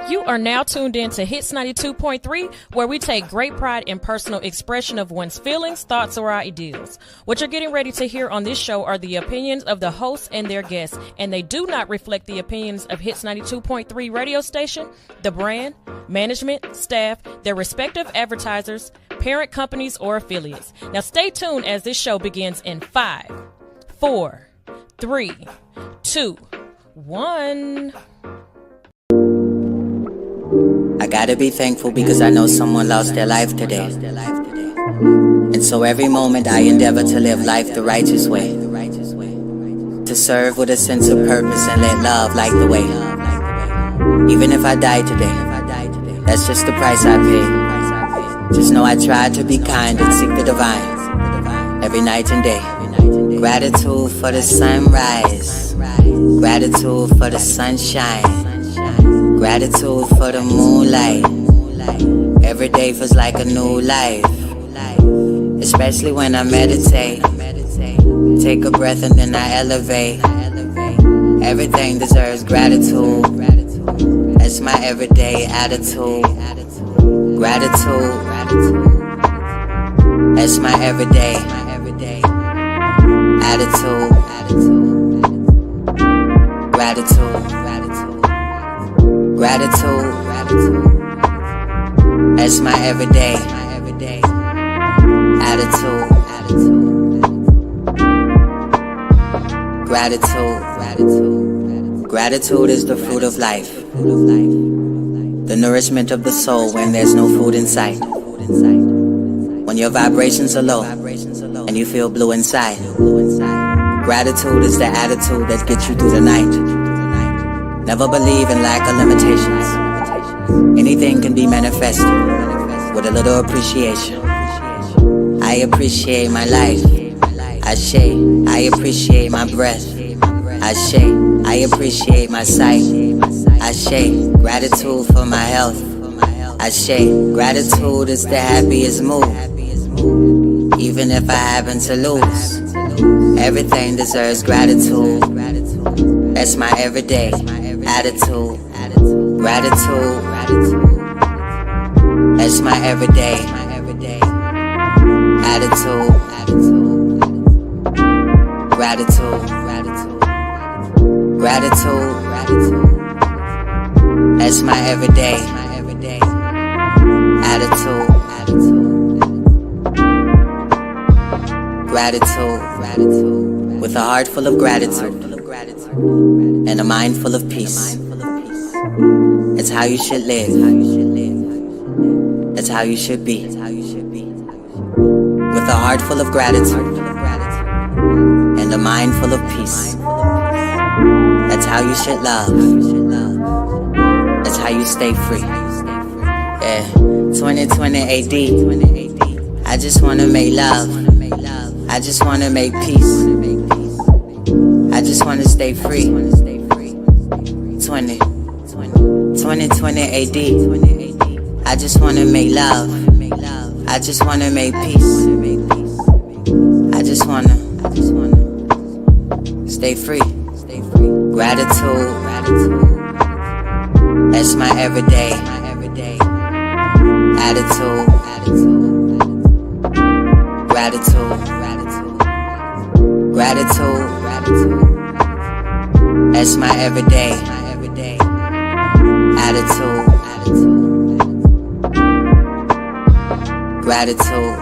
You are now tuned in to Hits 92.3, where we take great pride in personal expression of one's feelings, thoughts, or ideals. What you're getting ready to hear on this show are the opinions of the hosts and their guests, and they do not reflect the opinions of Hits 92.3 radio station, the brand, management, staff, their respective advertisers, parent companies, or affiliates. Now stay tuned as this show begins in 5, 4, 3, 2, 1. I gotta be thankful because I know someone lost their life today. And so every moment I endeavor to live life the righteous way, to serve with a sense of purpose and let love light the way. Even if I die today, that's just the price I pay. Just know I try to be kind and seek the divine every night and day. Gratitude for the sunrise, gratitude for the sunshine, gratitude for the moonlight. Every day feels like a new life, especially when I meditate. Take a breath and then I elevate. Everything deserves gratitude. That's my everyday attitude. Gratitude. That's my everyday attitude. Gratitude. Gratitude. That's my everyday attitude. Gratitude. Gratitude is the fruit of life, the nourishment of the soul when there's no food in sight. When your vibrations are low and you feel blue inside, gratitude is the attitude that gets you through the night. Never believe in lack or limitations. Anything can be manifested with a little appreciation. I appreciate my life. I appreciate my breath. I appreciate my sight. Gratitude for my health. Gratitude is the happiest mood. Even if I happen to lose, everything deserves gratitude. That's my everyday attitude. Gratitude. That's my everyday attitude. Gratitude. Gratitude. That's my everyday attitude. Gratitude. With a heart full of gratitude and a mind full of peace. It's how you should live. It's how you should be. With a heart full of gratitude and a mind full of peace. That's how you should love. That's how you stay free. Yeah, 2020 AD. I just wanna make love. I just wanna make peace. I just wanna stay free. 2020 AD. I just wanna make love. I just wanna make peace. I just wanna stay free. Gratitude. That's my everyday attitude. Gratitude. Gratitude. That's my everyday attitude. Gratitude.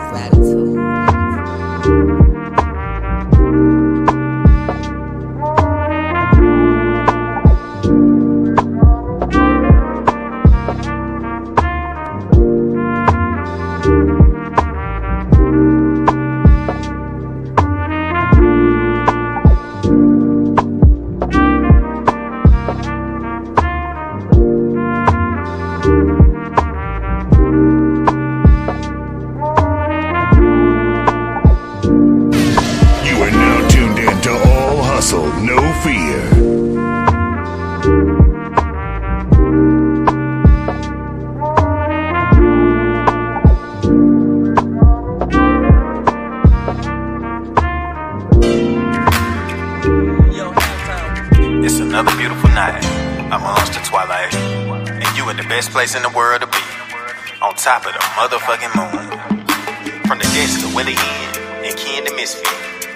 It's another beautiful night amongst the twilight. And You in the best place in the world to be, on top of the motherfucking moon. From the Jets to Willie Ian and Ken the Misfit,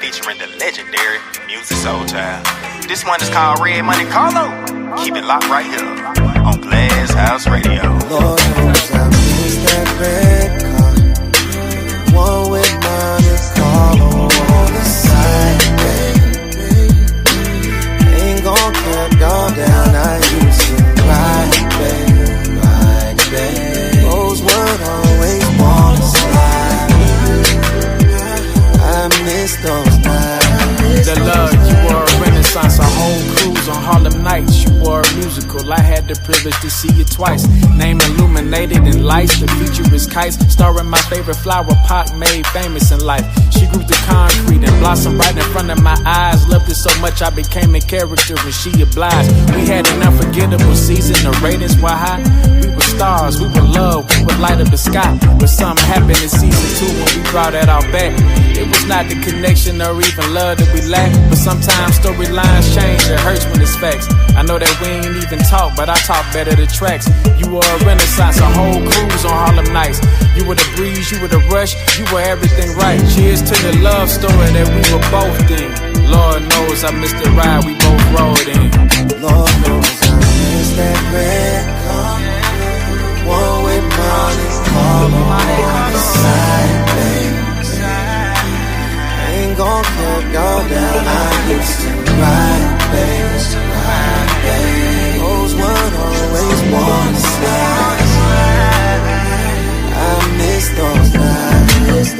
featuring the legendary Music Soul Child. This one is called Red Money Carlo. Keep it locked right here on Glass House Radio. Lord knows I miss that red car, one with money Carlo on the side, baby. Ain't gon' cap y'all down, I used to ride, baby. Those would always wanna slide. I miss those nights. The love, you were a renaissance, a whole cruise on Harlem nights. You were a musical, I had the privilege to see you twice. Name illuminated in lights, the feature is kites. Starring my favorite flower, Pac made famous in life. She grew through concrete and blossomed right in front of my eyes. Loved it so much I became a character and she obliged. We had an unforgettable season, the ratings were high. We were stars, we were love, we would light up the sky. But something happened in season 2 when we brought that all back. It was not the connection or even love that we lacked, but sometimes storylines change, it hurts when it's facts. I know that we ain't even talk, but I talk better the tracks. You were a renaissance, a whole cruise on Harlem nights. You were the breeze, you were the rush, you were everything right. Cheers to the love story that we were both in. Lord knows I missed the ride we both rode in. Lord knows I miss that red car, one with money Carlo on the side, baby. Ain't gon' cap y'all down, I used to ride, baby. Those would always wanna slide. I miss those nights.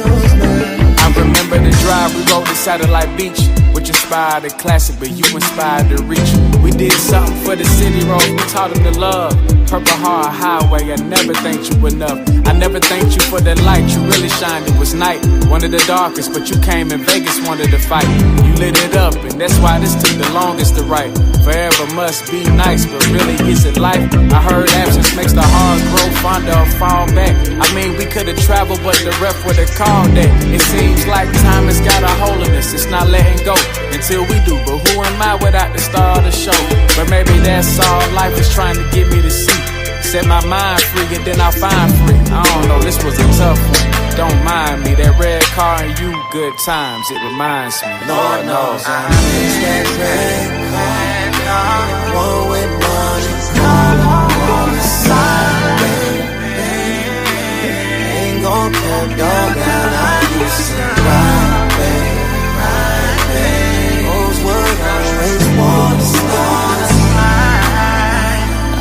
I remember the drive we rode to Satellite Beach, which inspired a classic, but you inspired to reach. We did something for the city road, we taught them to love. Purple Heart Highway, I never thanked you enough. I never thanked you for the light, you really shined, it was night. One of the darkest, but you came in Vegas, wanted to fight. You lit it up, and that's why this took the longest to write. Forever must be nice, but really is it life? I heard absence makes the heart grow fonder or fall back. I mean, we could've traveled, but the rep would've called that. It seems like time has got a hold of us, it's not letting go until we do. But who am I without the star of the show? But maybe that's all life is trying to get me to see. Set my mind free and then I'll find free. I don't know, this was a tough one. Don't mind me, that red car and you, good times, it reminds me. Lord knows I miss that red car, one with money Carlo on the side, baby. Ain't gon' cap y'all down, I used to ride, baby. Those would always wanna slide.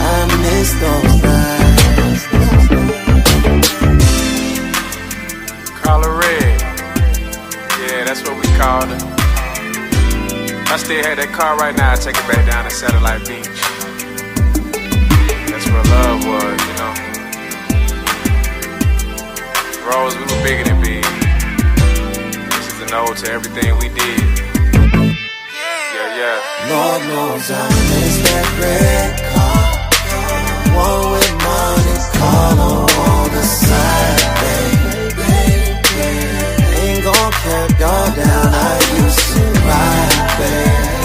I miss those nights. Call her red. Yeah, that's what we called her. If I still had that car right now, I'd take it back down to Satellite Beach. That's where love was, you know. Rose, we were bigger than big. This is an ode to everything we did. Yeah. Lord knows I miss that red car, one with money Carlo on the side, baby. Ain't gon' cap y'all down, I used to ride, baby.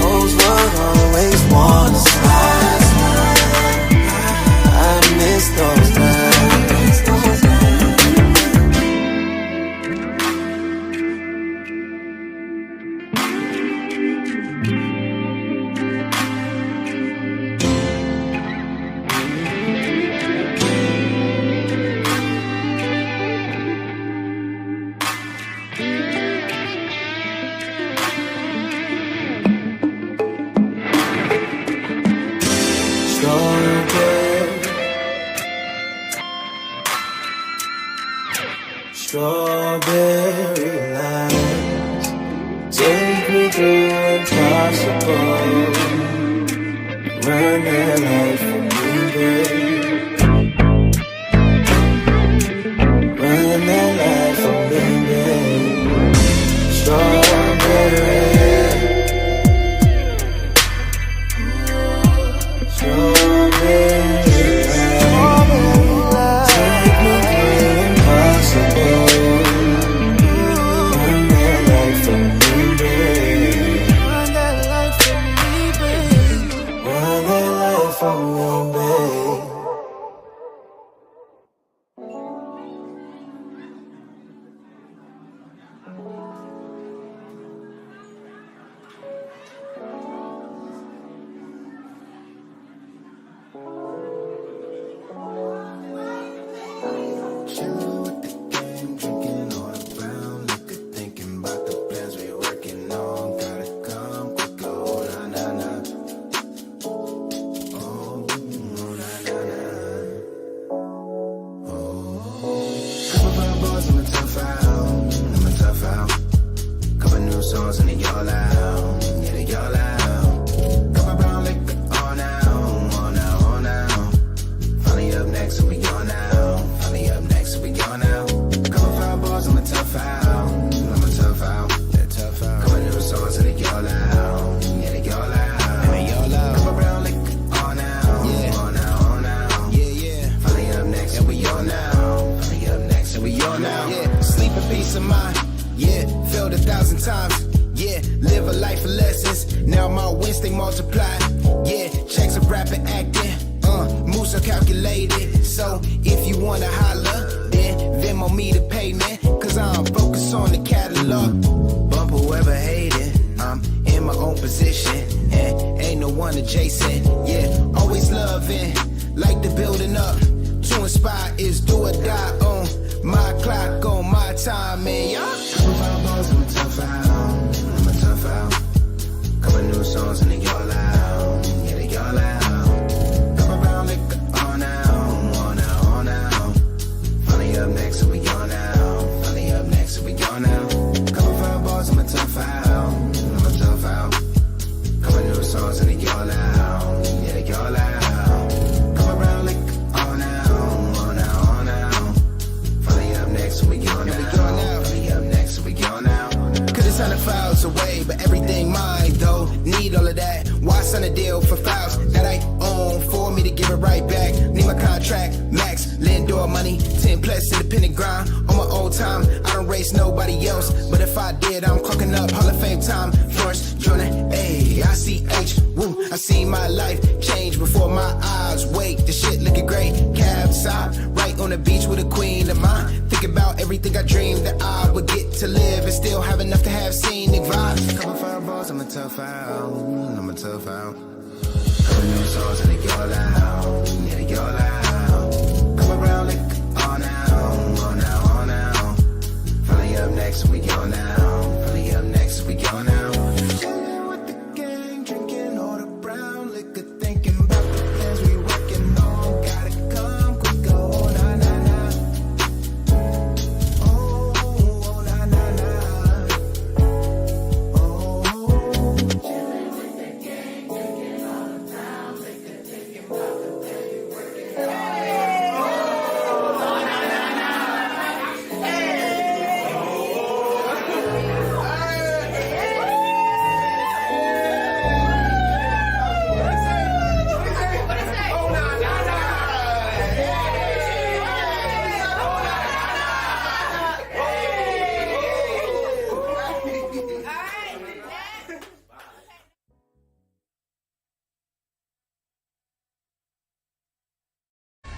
Those would always wanna slide. I miss those nights. Strawberry lights take me through impossible. Run that light for me, babe. Run that light for me, babe. Strawberry. From 1,000 times. Yeah, live a life of lessons. Now my wins they multiply. Yeah, checks are rapid acting. Moves are calculated. So if you wanna holler, then Venmo me the payment. Cause I'm focused on the catalog. Bump whoever hated. I'm in my own position. And ain't no one adjacent. Yeah, always loving. Like the building up. To inspire is do or die on my clock, on my time, man. Y'all. I'm a tough out. I'm a tough out. Couple new songs and they all out. Yeah, they all out. Come around like on out, on out, on out. Finally up next, so we gone out. Finally up next, so we gone out. Couple fireballs, I'm a tough out. I'm a tough out. Couple new songs and they all out. Yeah, they all out. Come around like on out, on out, on out. Finally up next, so we gone out. Finally up next, so we gone out. Could have signed the files away, but everything mine though. Need all of that. Why sign a deal for files that I own for me to give it right back? Need my contract, max, Lindor money, 10 plus independent grind. On my own time, I don't race nobody else. But if I did, I'm clocking up Hall of Fame time. Florence, Jordan, AHNF. Woo, I seen my life change before my eyes. Wait, the shit looking great. Cab side, right on the beach with a queen of mine. Think about everything I dreamed that I would get to live and still have enough to have scenic vibes. Couple fireballs, I'm a tough out. I'm a tough out. Couple new songs and they all out. Yeah, they all out. Come around like on out, on out, on out. Finally up next, we gone out. Finally up next, we gone out. Chilling with the gang, drinking all the brown liquor, thinking about the plans we working on. Gotta come quick, oh na na na. Oh na na na. Oh. Chilling with the gang, drinking all the brown liquor, thinking about the plans we working on. Oh na na na. Hey.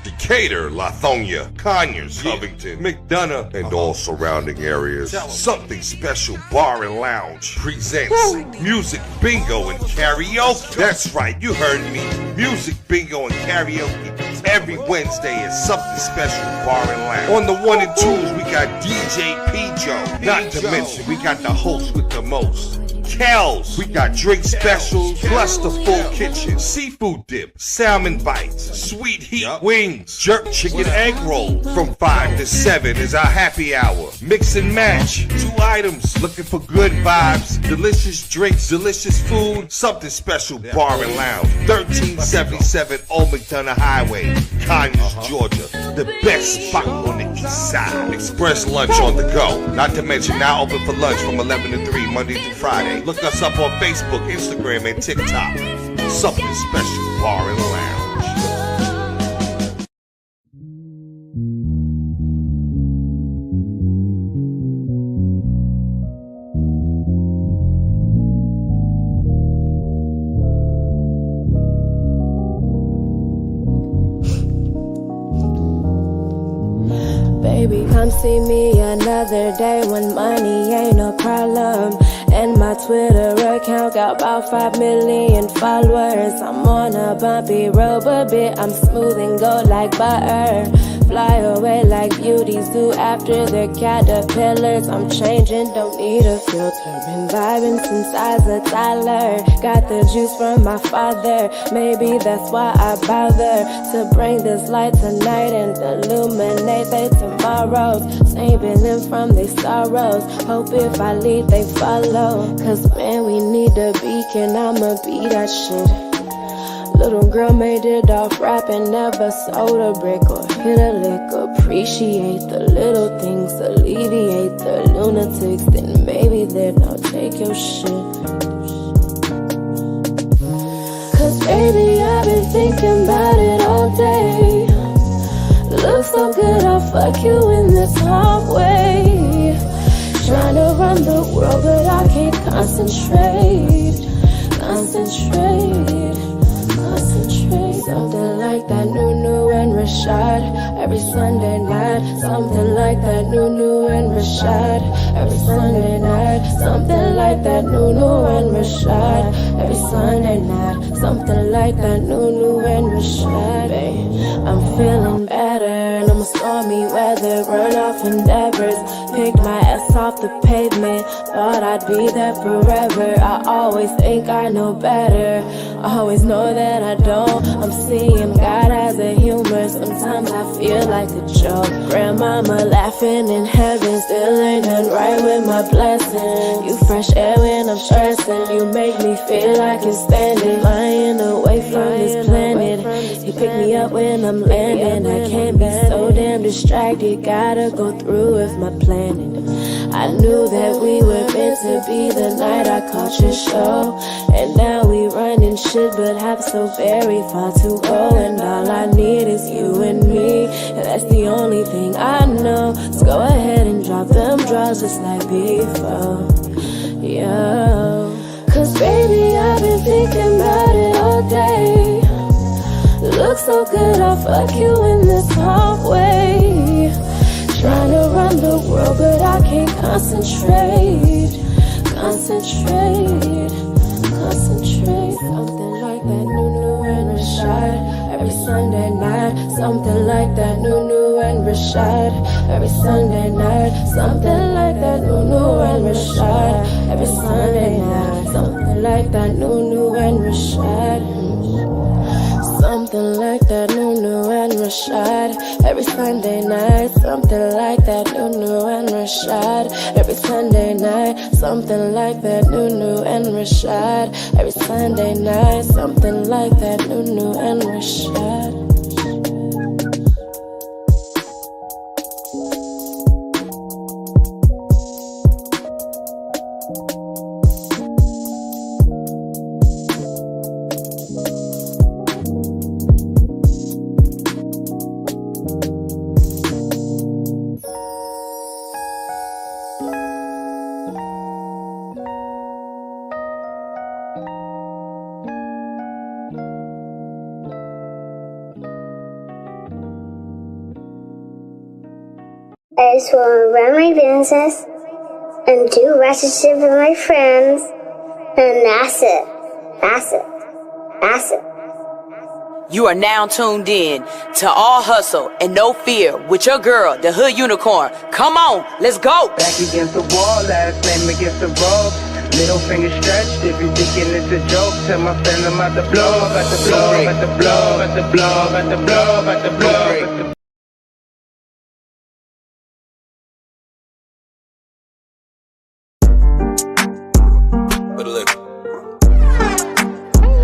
Decatur, Lithonia, Conyers, Covington, McDonough, and all surrounding areas. Something Special Bar and Lounge presents Music Bingo and Karaoke. That's right, you heard me. Music Bingo and Karaoke every Wednesday at Something Special Bar and Lounge. On the 1 and 2s, we got DJ P. Joe. Not to mention, we got the host with the most, Kells. We got drink specials, plus the full kitchen, seafood dip, salmon bites, sweet heat wings, jerk chicken egg roll. From 5 to 7 is our happy hour. Mix and match, 2 items, looking for good vibes, delicious drinks, delicious food. Something Special Bar and Lounge, 1377 Old McDonough Highway, Conyers, Georgia. The best spot on the east side. Express lunch on the go. Not to mention now open for lunch from 11 to 3 Monday through Friday. Look us up on Facebook, Instagram, and TikTok. Something Special Bar and Lounge. Baby, come see me another day when money ain't a problem. And my Twitter account got about 5 million followers. I'm on a bumpy road, but bit I'm smooth and go like butter. Fly away like beauties do after their caterpillars. I'm changing, don't need a filter. Been vibing since I was a toddler. Got the juice from my father. Maybe that's why I bother to bring this light tonight and illuminate their tomorrows. Saving them from their sorrows. Hope if I lead they follow. Cause man, we need a beacon, I'ma be that shit. Little girl made it off rapping, never sold a brick or hit a lick. Appreciate the little things, alleviate the lunatics. Then maybe then I'll take your shit. Cause baby, I've been thinking about it all day. Looks so good, I'll fuck you in this hallway. Trying to run the world, but I can't concentrate. Something like that Nunu and Rashad every Sunday night. Something like that Nunu and Rashad every Sunday night. Something like that Nunu and Rashad every Sunday night. Something like that Nunu and Rashad. Babe, I'm feeling better and I'm stormy weather. Run off endeavors, picked my ass off the pavement. Thought I'd be there forever. I always think I know better, I always know that I don't. I'm seeing God as a humor. Sometimes I feel like a joke. Grandmama laughing in heaven, still ain't done right with my blessing. You fresh air when I'm stressing. You make me feel like it's standing, flying away from this planet. You pick me up when I'm landing. I can't be so damn distracted. Gotta go through with my planning. I knew that we were meant to be the night I caught your show. And now we running shit, but have so very far to go. And all I need is you and me, and that's the only thing I know. So go ahead and drop them draws just like before. Yo, cause baby, I've been thinking about it all day. Look so good, I'll fuck you in this hallway. Trying to run the world, but I can't concentrate. Something like that Nunu and Rashad every Sunday night. Something like that Nunu and Rashad every Sunday night. Something like that Nunu and Rashad every Sunday night. Something like that Nunu and Rashad. Something like that Nunu and Rashad every Sunday night. Something like that Nunu and Rashad every Sunday night. Something like that Nunu and Rashad every Sunday night. Something like that Nunu and Rashad. I just want to run my business and do ratchet shit with my friends, and that's it. You are now tuned in to All Hustle and No Fear with your girl, the Hood Unicorn. Come on, let's go. Back against the wall, last name against the ropes. Middle finger stretched, if you thinking it's a joke, tell my friend I'm about to blow, about to blow, about to blow, about to blow, about to blow, about to blow.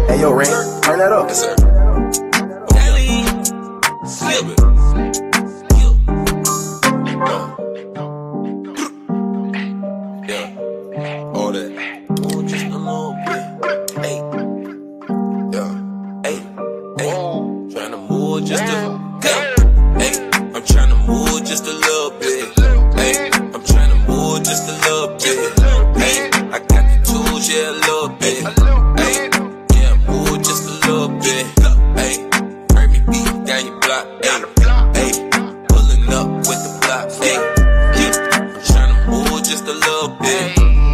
Hey, yo, Ray, turn that up. Yes, sir. Slip it. Yeah. All that. Oh, just a little bit. Hey. Yeah. Hey. Hey. Trying to move just a. Hey. Hey. I'm trying to move just a little bit. Hey. I'm trying to move just a little bit. Hey. I got the tools, yeah, a little bit. Hey. Yeah, move just a little bit. Hey. Heard me beat down your block. Hey. Pulling up with the block. Hey. Yeah. I'm trying to move just a little bit.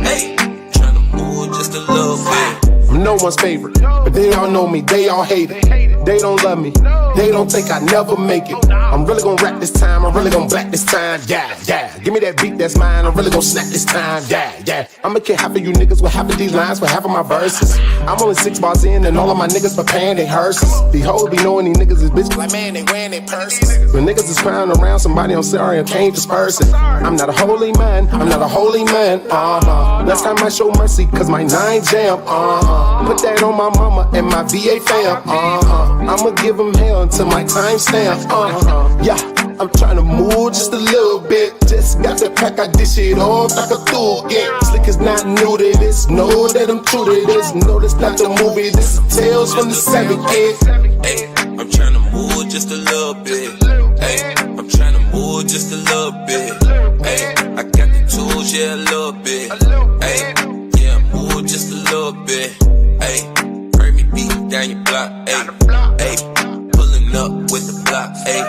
Hey. Trying to move just a little bit. I'm no one's favorite, but they all know me, they all hate it. They don't love me, they don't think I never make it. I'm really gonna rap this time, I'm really gonna black this time, yeah. Give me that beat that's mine, I'm really gonna snap this time, yeah. I'ma kill half of you niggas with half of these lines for half of my verses. I'm only 6 bars in and all of my niggas preparing their hearses. These hoes be knowing these niggas is bitches like, man, they wearing their purses. When niggas is crying around somebody, I'm sorry, I can't disperse it. I'm not a holy man, I'm not a holy man, Next time I show mercy, cause my 9 jam, Put that on my mama and my VA fam, I'ma give them hell until my time stamp, Yeah, I'm tryna move just a little bit. Just got the pack, I dish it off like a tool. Yeah, Slick is not new to this. Know that I'm true to this. No, this not the movie. This is Tales from the 7 kid. Hey, I'm tryna move just a little bit. Hey, I'm tryna move just a little bit. Hey, I got the tools, yeah, a little bit. Hey, yeah, move just a little bit. Hey, heard me beat down your block. Hey, pulling up with the block. Hey,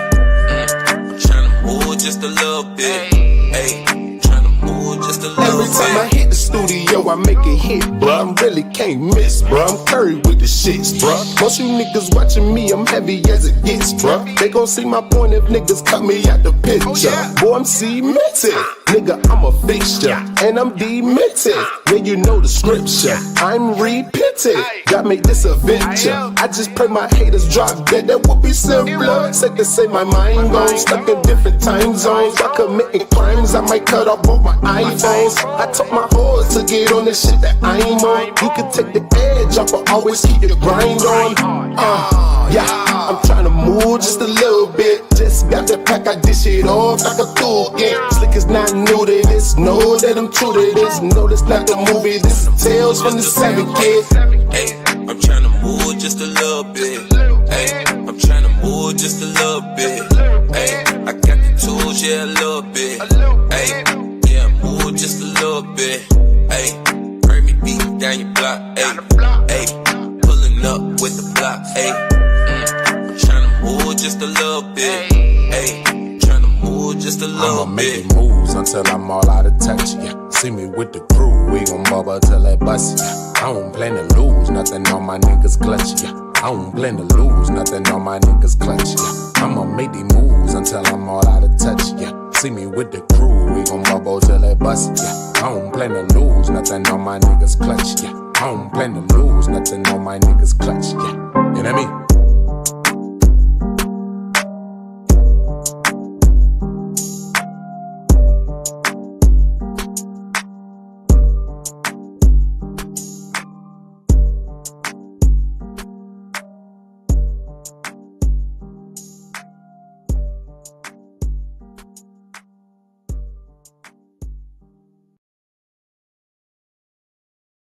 tryna move just a little bit. Hey, tryna move just a little bit. Every time I hit the studio, I make it hit, bruh. I really can't miss, bruh. I'm curry with the shits, bruh. Most you niggas watching me, I'm heavy as it gets, bruh. They gon' see my point if niggas cut me out the picture. Boy, I'm cemented. Nigga, I'm a fixture, and I'm demented. Yeah, you know the scripture. I'm repented. God made this a venture. I just pray my haters drop dead. That would be simpler. Said to say my mind goes stuck in different time zones. By committing crimes, I might cut off both my iPhones. I told my horse to get on the shit that I'm on. You can take the edge off, but always keep the grind on. Yeah, I'm trying to move just a little bit. Just got the pack, I dish it off like a tool again. Slick is not new to this, know that I'm true to this. No, this not the movie, this is Tales from the 7 kid. Hey, I'm tryna move just a little bit. Hey, I'm tryna move just a little bit. Hey, I got the tools, yeah, a little bit. Hey, yeah, move just a little bit. Hey, heard me beat down your block. Hey, pulling up with the block. Hey, tryna move just a little bit. Hey, tryna move just a little I'ma bit. make moves until I'm all out of touch, yeah. See me with the crew, we gon' bubble till it bust, yeah. I don't plan to lose, nothing on my niggas clutch, yeah. I don't plan to lose, nothing on my niggas clutch, yeah. I'ma make these moves until I'm all out of touch, yeah. See me with the crew, we gon' bubble till it bust, yeah. I don't plan to lose, nothing on my niggas clutch, yeah. I don't plan to lose, nothing on my niggas clutch, yeah. You know what I mean?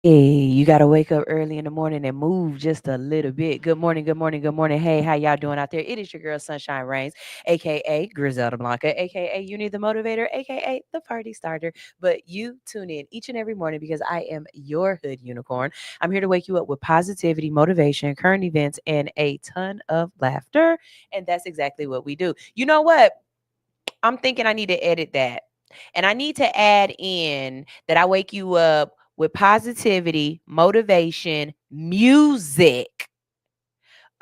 Hey, you got to wake up early in the morning and move just a little bit. Good morning, good morning, good morning. Hey, how y'all doing out there? It is your girl, Sunshine Reigns, a.k.a. Griselda Blanca, a.k.a. You Need the Motivator, a.k.a. The Party Starter. But you tune in each and every morning because I am your hood unicorn. I'm here to wake you up with positivity, motivation, current events, and a ton of laughter. And that's exactly what we do. You know what? I'm thinking I need to edit that. And I need to add in that I wake you up with positivity, motivation, music,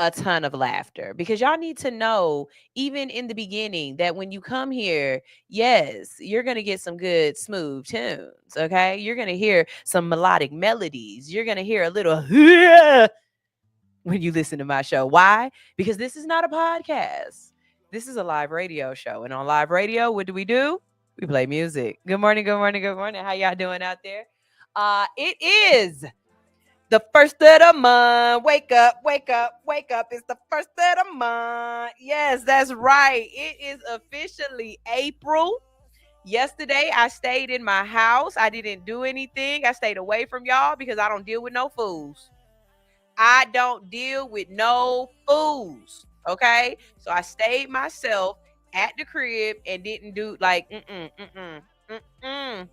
a ton of laughter. Because y'all need to know, even in the beginning, that when you come here, yes, you're going to get some good, smooth tunes. Okay. You're going to hear some melodic melodies. You're going to hear a little when you listen to my show. Why? Because this is not a podcast. This is a live radio show. And on live radio, what do? We play music. Good morning, good morning, good morning. How y'all doing out there? It is the first of the month. Wake up, wake up, wake up. It's the first of the month. Yes, that's right. It is officially April. Yesterday, I stayed in my house. I didn't do anything. I stayed away from y'all because I don't deal with no fools. I don't deal with no fools. Okay? So I stayed myself at the crib and didn't do like, I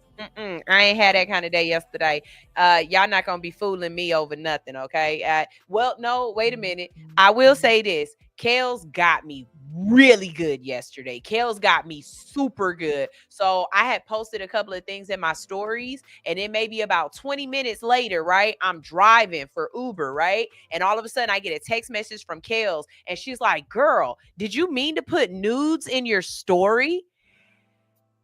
ain't had that kind of day yesterday. Y'all not gonna be fooling me over nothing, okay? Well, no, wait a minute. I will say this. Kels got me really good yesterday. Kels got me super good. So I had posted a couple of things in my stories, and then maybe about 20 minutes later, right? I'm driving for Uber, right? And all of a sudden I get a text message from Kels, and she's like, "Girl, did you mean to put nudes in your story?"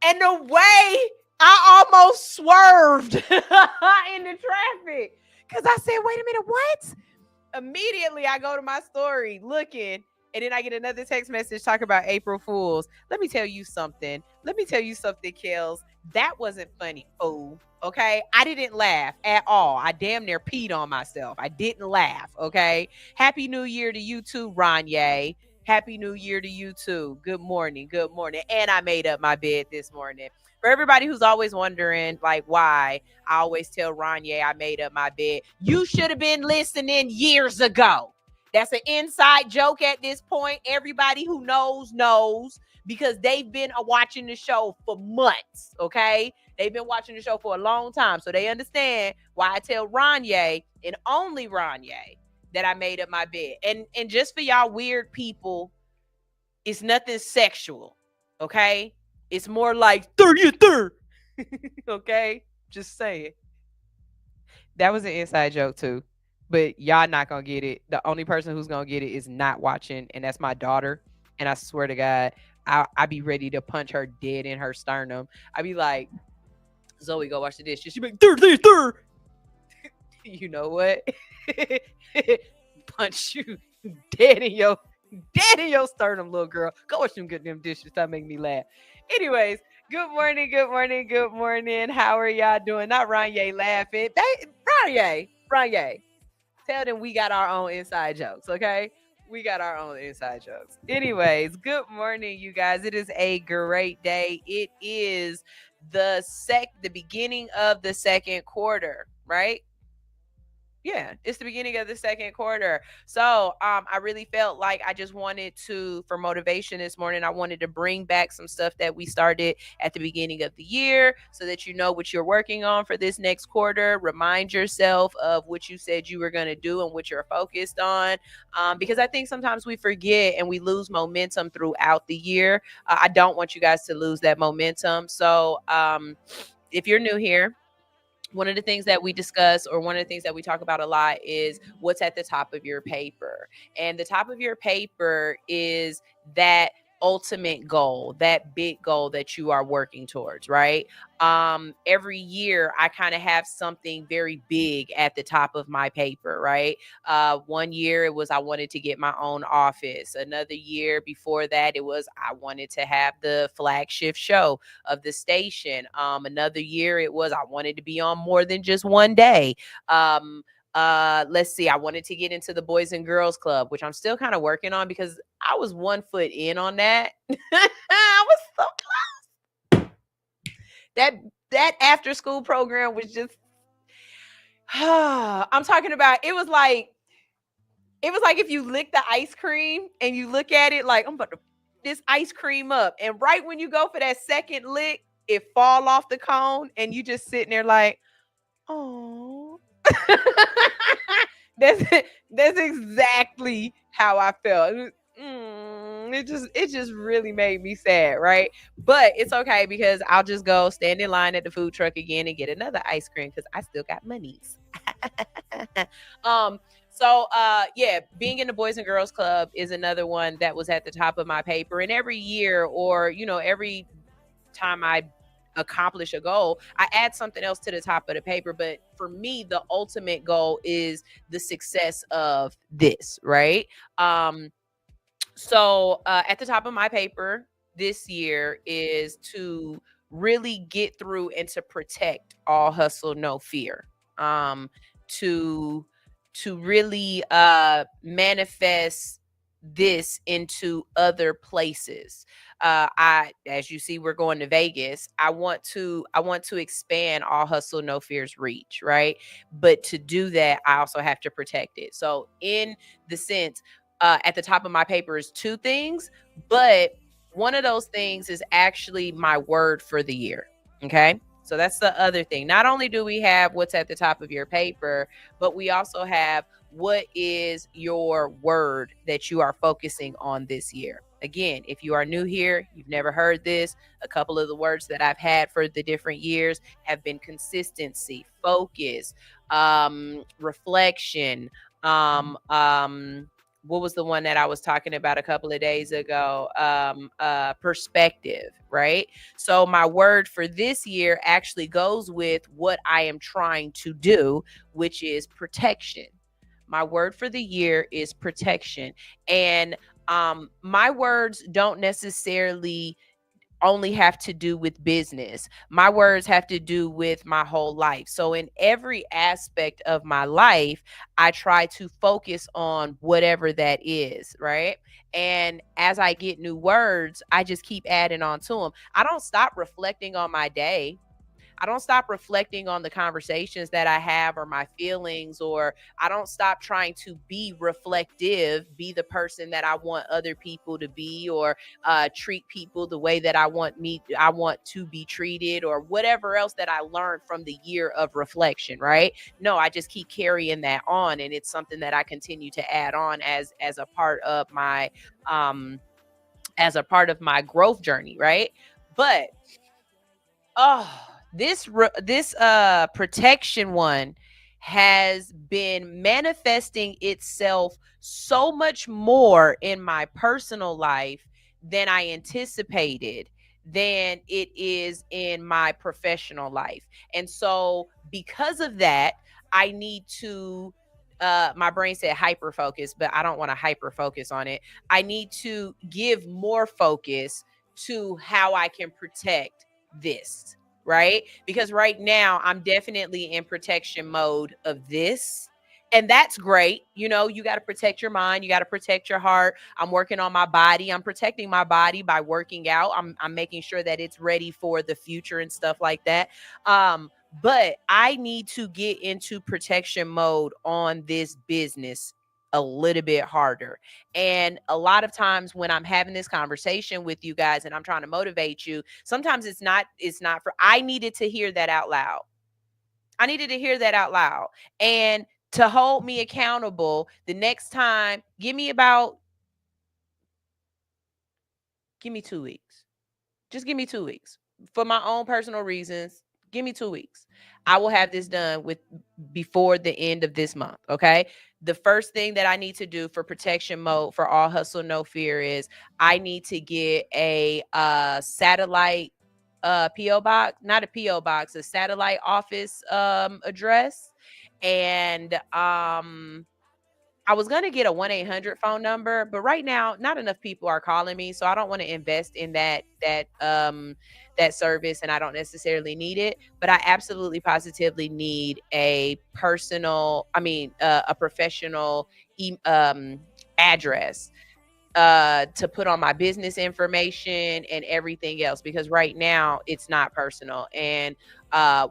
And the way I almost swerved in the traffic, because I said, wait a minute, what? Immediately, I go to my story looking, and then I get another text message talking about April Fools. Let me tell you something. Kels. That wasn't funny, fool. Okay? I didn't laugh at all. I damn near peed on myself. I didn't laugh, okay? Happy New Year to you too, Ronye. Happy New Year to you too. Good morning. Good morning. And I made up my bed this morning. For everybody who's always wondering, like, why I always tell Ronye I made up my bed. You should have been listening years ago. That's an inside joke at this point. Everybody who knows because they've been watching the show for months, okay? They've been watching the show for a long time, so they understand why I tell Ranye and only Ranye that I made up my bed. And just for y'all weird people, it's nothing sexual, okay? It's more like 30th, okay? Just saying. That was an inside joke too, but y'all not gonna get it. The only person who's gonna get it is not watching, and that's my daughter. And I swear to God, I be ready to punch her dead in her sternum. I be like, Zoe, go wash the dishes. She be like, third. You know what? Punch you dead in your sternum, little girl. Go wash them goddamn dishes. Stop making me laugh. Anyways, good morning. How are y'all doing? Not Ranye laughing. Ranye. Tell them we got our own inside jokes, okay? We got our own inside jokes. Anyways, good morning, you guys. It is a great day. It is the beginning of the second quarter, right? Yeah, it's the beginning of the second quarter. So I really felt like I just wanted to, for motivation this morning, I wanted to bring back some stuff that we started at the beginning of the year so that you know what you're working on for this next quarter. Remind yourself of what you said you were going to do and what you're focused on. Because I think sometimes we forget and we lose momentum throughout the year. I don't want you guys to lose that momentum. So if you're new here, one of the things that we discuss, or one of the things that we talk about a lot, is what's at the top of your paper. And the top of your paper is that ultimate goal, that big goal that you are working towards, right? Every year I kind of have something very big at the top of my paper, right? One year it was I wanted to get my own office. Another year before that it was I wanted to have the flagship show of the station. Another year it was I wanted to be on more than just one day. Let's see, I wanted to get into the Boys and Girls Club, which I'm still kind of working on because I was 1 foot in on that. I was so close. That after school program was just I'm talking about, it was like if you lick the ice cream and you look at it like I'm about to this ice cream up, and right when you go for that second lick, it fall off the cone and you just sitting there like, oh. That's exactly how I felt. It just really made me sad, right? But it's okay because I'll just go stand in line at the food truck again and get another ice cream because I still got monies. So being in the Boys and Girls Club is another one that was at the top of my paper. And every year, or every time I accomplish a goal, I add something else to the top of the paper. But for me, the ultimate goal is the success of this, right? So at the top of my paper this year is to really get through and to protect all hustle, no fear. To really manifest this into other places. As you see, we're going to Vegas. I want to expand all hustle, no fear's reach, right? But to do that, I also have to protect it. So in the sense, at the top of my paper is 2 things, but one of those things is actually my word for the year. Okay. So that's the other thing. Not only do we have what's at the top of your paper, but we also have what is your word that you are focusing on this year. Again, if you are new here, you've never heard this, a couple of the words that I've had for the different years have been consistency, focus, reflection, what was the one that I was talking about a couple of days ago? Perspective, right? So my word for this year actually goes with what I am trying to do, which is protection. My word for the year is protection. And my words don't necessarily only have to do with business. My words have to do with my whole life. So in every aspect of my life, I try to focus on whatever that is, right? And as I get new words, I just keep adding on to them. I don't stop reflecting on my day. I don't stop reflecting on the conversations that I have or my feelings, or I don't stop trying to be reflective, be the person that I want other people to be, or treat people the way that I want to be treated, or whatever else that I learned from the year of reflection, right? No, I just keep carrying that on, and it's something that I continue to add on as a part of my growth journey, right? But this protection one has been manifesting itself so much more in my personal life than I anticipated, than it is in my professional life. And so because of that, I need to my brain said hyper focus, but I don't want to hyper focus on it. I need to give more focus to how I can protect this, right? Because right now I'm definitely in protection mode of this. And that's great. You know, you got to protect your mind. You got to protect your heart. I'm working on my body. I'm protecting my body by working out. I'm making sure that it's ready for the future and stuff like that. But I need to get into protection mode on this business a little bit harder. And a lot of times when I'm having this conversation with you guys and I'm trying to motivate you, sometimes it's not for, I needed to hear that out loud. I needed to hear that out loud. And to hold me accountable the next time, give me 2 weeks. Just give me 2 weeks for my own personal reasons. Give me 2 weeks. I will have this done before the end of this month. Okay. The first thing that I need to do for protection mode for All Hustle No Fear is I need to get a satellite PO box, not a PO box, a satellite office address. And I was going to get a 1-800 phone number, but right now not enough people are calling me, so I don't want to invest in that service, and I don't necessarily need it. But I absolutely positively need a professional address to put on my business information and everything else, because right now it's not personal. And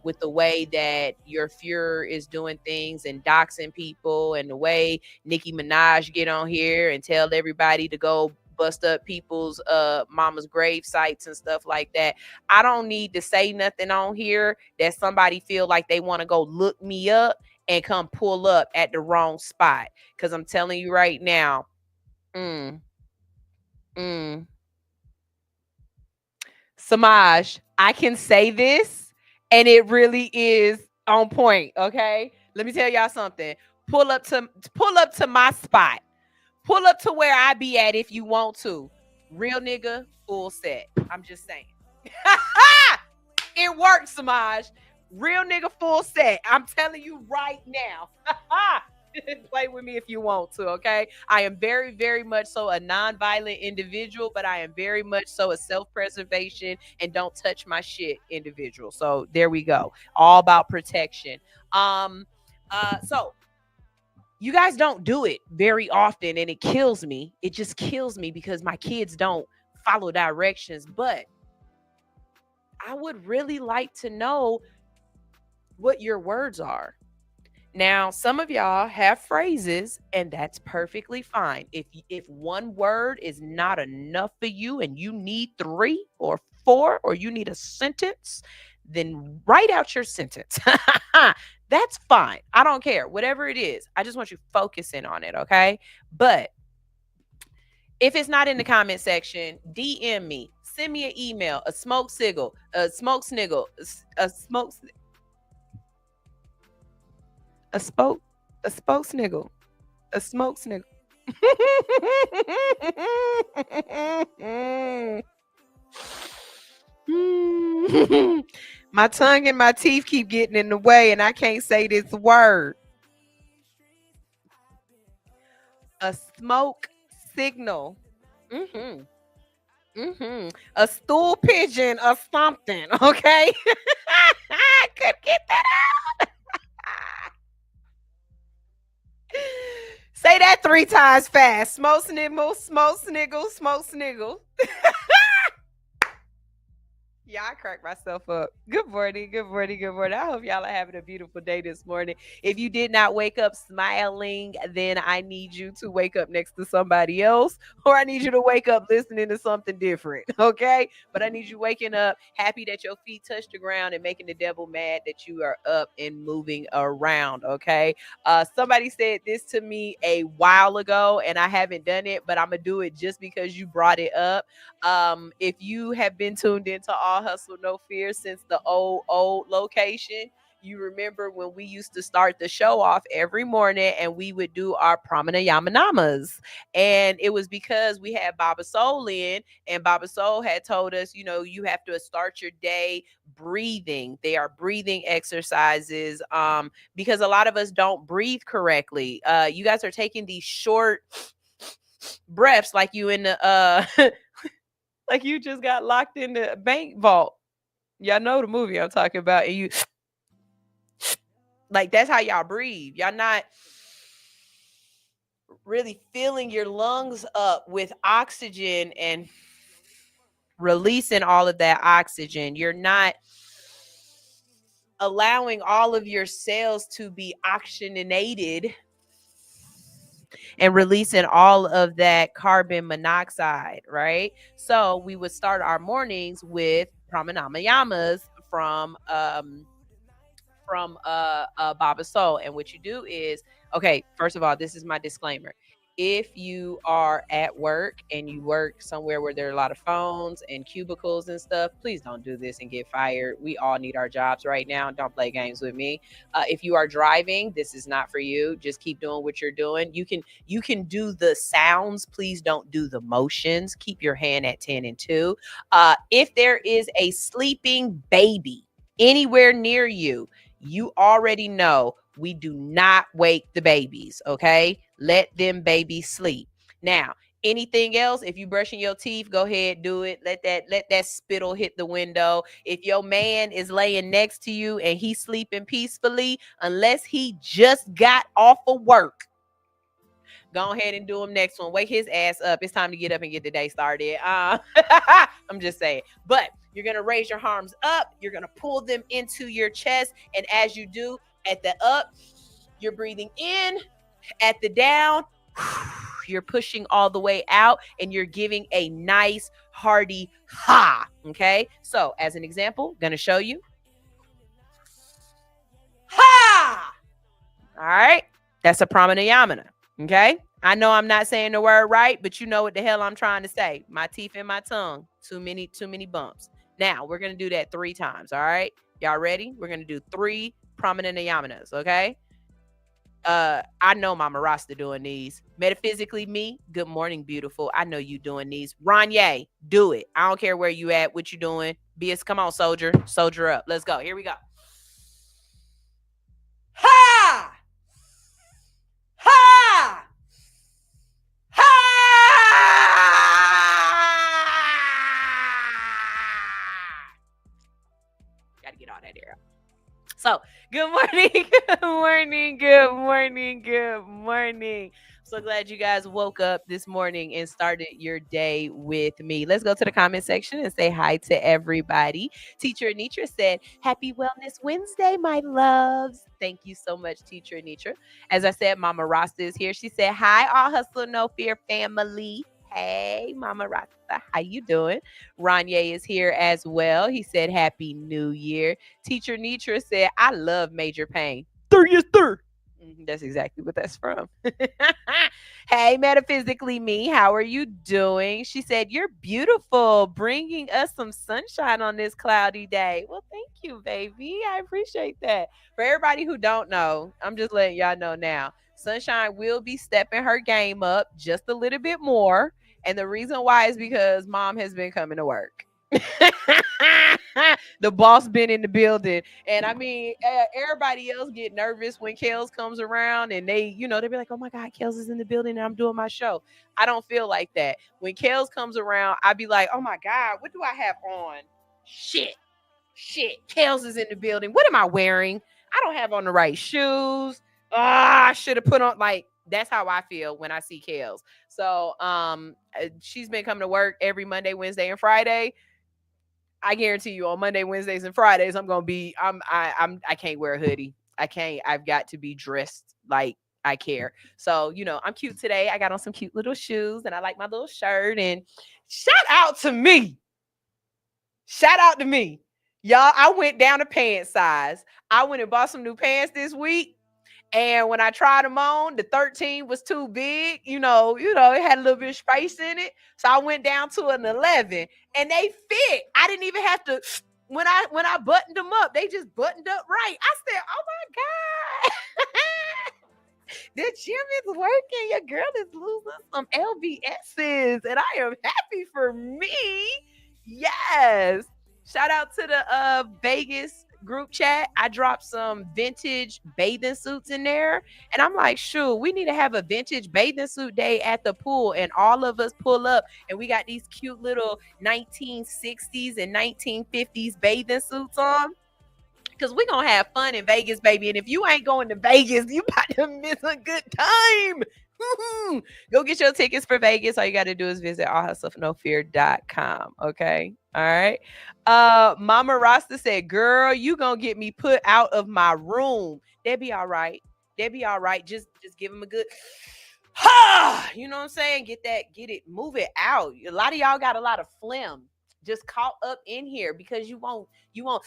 with the way that your Fuhrer is doing things and doxing people, and the way Nicki Minaj get on here and tell everybody to go bust up people's mama's grave sites and stuff like that, I don't need to say nothing on here that somebody feel like they want to go look me up and come pull up at the wrong spot. Because I'm telling you right now, Samaj, I can say this, and it really is on point. Okay, let me tell y'all something. Pull up to my spot. Pull up to where I be at if you want to. Real nigga, full set. I'm just saying. It works, Samaj. Real nigga, full set. I'm telling you right now. Play with me if you want to, okay? I am very, very much so a non-violent individual, but I am very much so a self-preservation and don't touch my shit individual. So there we go. All about protection. So you guys don't do it very often, and it kills me. It just kills me because my kids don't follow directions. But I would really like to know what your words are. Now, some of y'all have phrases, and that's perfectly fine. If one word is not enough for you and you need 3 or 4, or you need a sentence, then write out your sentence. That's fine. I don't care. Whatever it is, I just want you focusing on it, okay? But if it's not in the comment section, DM me. Send me an email, a smoke sniggle, a spoke sniggle. My tongue and my teeth keep getting in the way, and I can't say this word. A smoke signal. A stool pigeon or something, okay? I could get that out. Say that 3 times fast. Smoke sniggle, smoke sniggle, smoke sniggle. Y'all y'all crack myself up. Good morning, good morning, good morning. I hope y'all are having a beautiful day this morning. If you did not wake up smiling, then I need you to wake up next to somebody else, or I need you to wake up listening to something different, okay? But I need you waking up happy that your feet touch the ground and making the devil mad that you are up and moving around, okay? Somebody said this to me a while ago, and I haven't done it, but I'm gonna do it just because you brought it up. If you have been tuned into All Hustle No Fear since the old location, you remember when we used to start the show off every morning and we would do our Pramana Yamanamas. And it was because we had Baba Soul in, and Baba Soul had told us, you know, you have to start your day breathing. They are breathing exercises because a lot of us don't breathe correctly. You guys are taking these short breaths like you in the like you just got locked in the bank vault. Y'all know the movie I'm talking about. And you like that's how y'all breathe. Y'all not really filling your lungs up with oxygen and releasing all of that oxygen. You're not allowing all of your cells to be oxygenated and releasing all of that carbon monoxide, right? So we would start our mornings with pranamayamas from Baba Soul. And what you do is, okay, first of all, this is my disclaimer. If you are at work and you work somewhere where there are a lot of phones and cubicles and stuff, please don't do this and get fired. We all need our jobs right now. Don't play games with me. If you are driving, this is not for you. Just keep doing what you're doing. You can do the sounds. Please don't do the motions. Keep your hand at 10 and 2. If there is a sleeping baby anywhere near you, you already know we do not wake the babies, okay? Let them babies sleep. Now, anything else, if you brushing your teeth, go ahead, do it. Let that spittle hit the window. If your man is laying next to you and he's sleeping peacefully, unless he just got off of work, go ahead and do him next one. Wake his ass up. It's time to get up and get the day started. I'm just saying. But you're going to raise your arms up. You're going to pull them into your chest. And as you do, at the up, you're breathing in. At the down, you're pushing all the way out. And you're giving a nice, hearty ha. Okay? So, as an example, going to show you. Ha! All right? That's a pranayama. Okay? I know I'm not saying the word right, but you know what the hell I'm trying to say. My teeth and my tongue. Too many bumps. Now, we're going to do that 3 times. All right? Y'all ready? We're going to do 3 pranayamanas. Okay? I know Mama Rasta doing these. Metaphysically me, good morning, beautiful. I know you doing these. Ronye, do it. I don't care where you at, what you doing. Come on, soldier. Soldier up. Let's go. Here we go. Ha! Ha! Ha! Gotta get all that air out. So, good morning, good morning, good morning, good morning. So glad you guys woke up this morning and started your day with me. Let's go to the comment section and say hi to everybody. Teacher Anitra said, Happy Wellness Wednesday, my loves. Thank you so much, Teacher Anitra. As I said, Mama Rasta is here. She said, Hi, All Hustle No Fear family. Hey, Mama Rasta, how you doing? Ronye is here as well. He said, Happy New Year. Teacher Nitra said, I love Major Pain. Yes, sir. That's exactly what that's from. Hey, Metaphysically Me, how are you doing? She said, You're beautiful, bringing us some sunshine on this cloudy day. Well, thank you, baby. I appreciate that. For everybody who don't know, I'm just letting y'all know now. Sunshine will be stepping her game up just a little bit more. And the reason why is because mom has been coming to work. The boss been in the building. And I mean, everybody else get nervous when Kels comes around and they be like, oh my God, Kels is in the building and I'm doing my show. I don't feel like that. When Kels comes around, I be like, oh my God, what do I have on? Shit. Kels is in the building. What am I wearing? I don't have on the right shoes. I should have put on that's how I feel when I see Kels. So she's been coming to work every Monday, Wednesday, and Friday. I guarantee you on Monday, Wednesdays, and Fridays, I can't wear a hoodie. I can't. I've got to be dressed like I care. So, I'm cute today. I got on some cute little shoes and I like my little shirt. And shout out to me. Shout out to me. Y'all, I went down to pants size. I went and bought some new pants this week. And when I tried them on, the 13 was too big. It had a little bit of space in it. So I went down to an 11 and they fit. I didn't even have to, when I buttoned them up, they just buttoned up right. I said, oh my God. The gym is working. Your girl is losing some LBSs. And I am happy for me. Yes. Shout out to the Vegas group chat. I dropped some vintage bathing suits in there. And I'm like, shoot, we need to have a vintage bathing suit day at the pool. And all of us pull up and we got these cute little 1960s and 1950s bathing suits on. Because we're going to have fun in Vegas, baby. And if you ain't going to Vegas, you about to miss a good time. Go get your tickets for Vegas. All you got to do is visit allhustlenofear.com. Okay. All right. Mama Rasta said, girl, you going to get me put out of my room. They'll be all right. They'll be all right. Just give them a good, you know what I'm saying? Get it, move it out. A lot of y'all got a lot of phlegm just caught up in here because you won't, you know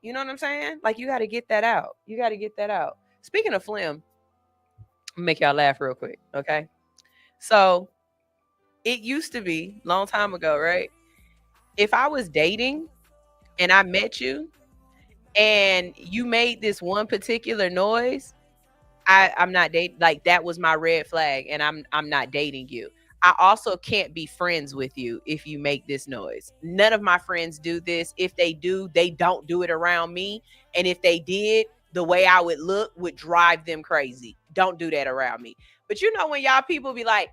what I'm saying? Like, you got to get that out. You got to get that out. Speaking of phlegm, make y'all laugh real quick. Okay. So it used to be long time ago, right? If I was dating and I met you and you made this one particular noise, I'm not dating. Like, that was my red flag and I'm not dating you. I also can't be friends with you if you make this noise. None of my friends do this. If they do, they don't do it around me. And if they did, the way I would look would drive them crazy. Don't do that around me. But when y'all people be like,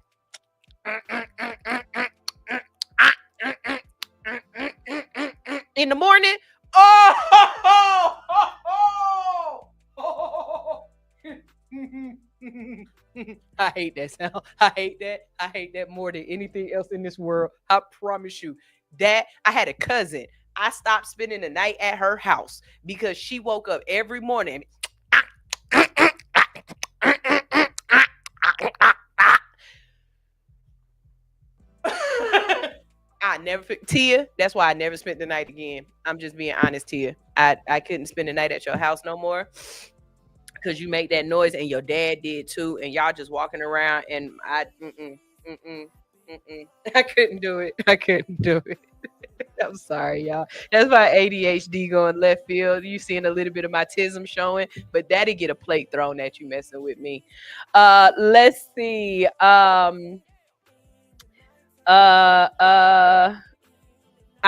in the morning, I hate that sound. I hate that more than anything else in this world. I promise you that. I had a cousin. I stopped spending the night at her house because she woke up every morning. I never, Tia, that's why I never spent the night again. I'm just being honest, Tia. I couldn't spend the night at your house no more because you make that noise, and your dad did too, and y'all just walking around, and I couldn't do it. I'm sorry, y'all. That's my ADHD going left field. You seeing a little bit of my tism showing, but that'd get a plate thrown at you messing with me. Let's see. I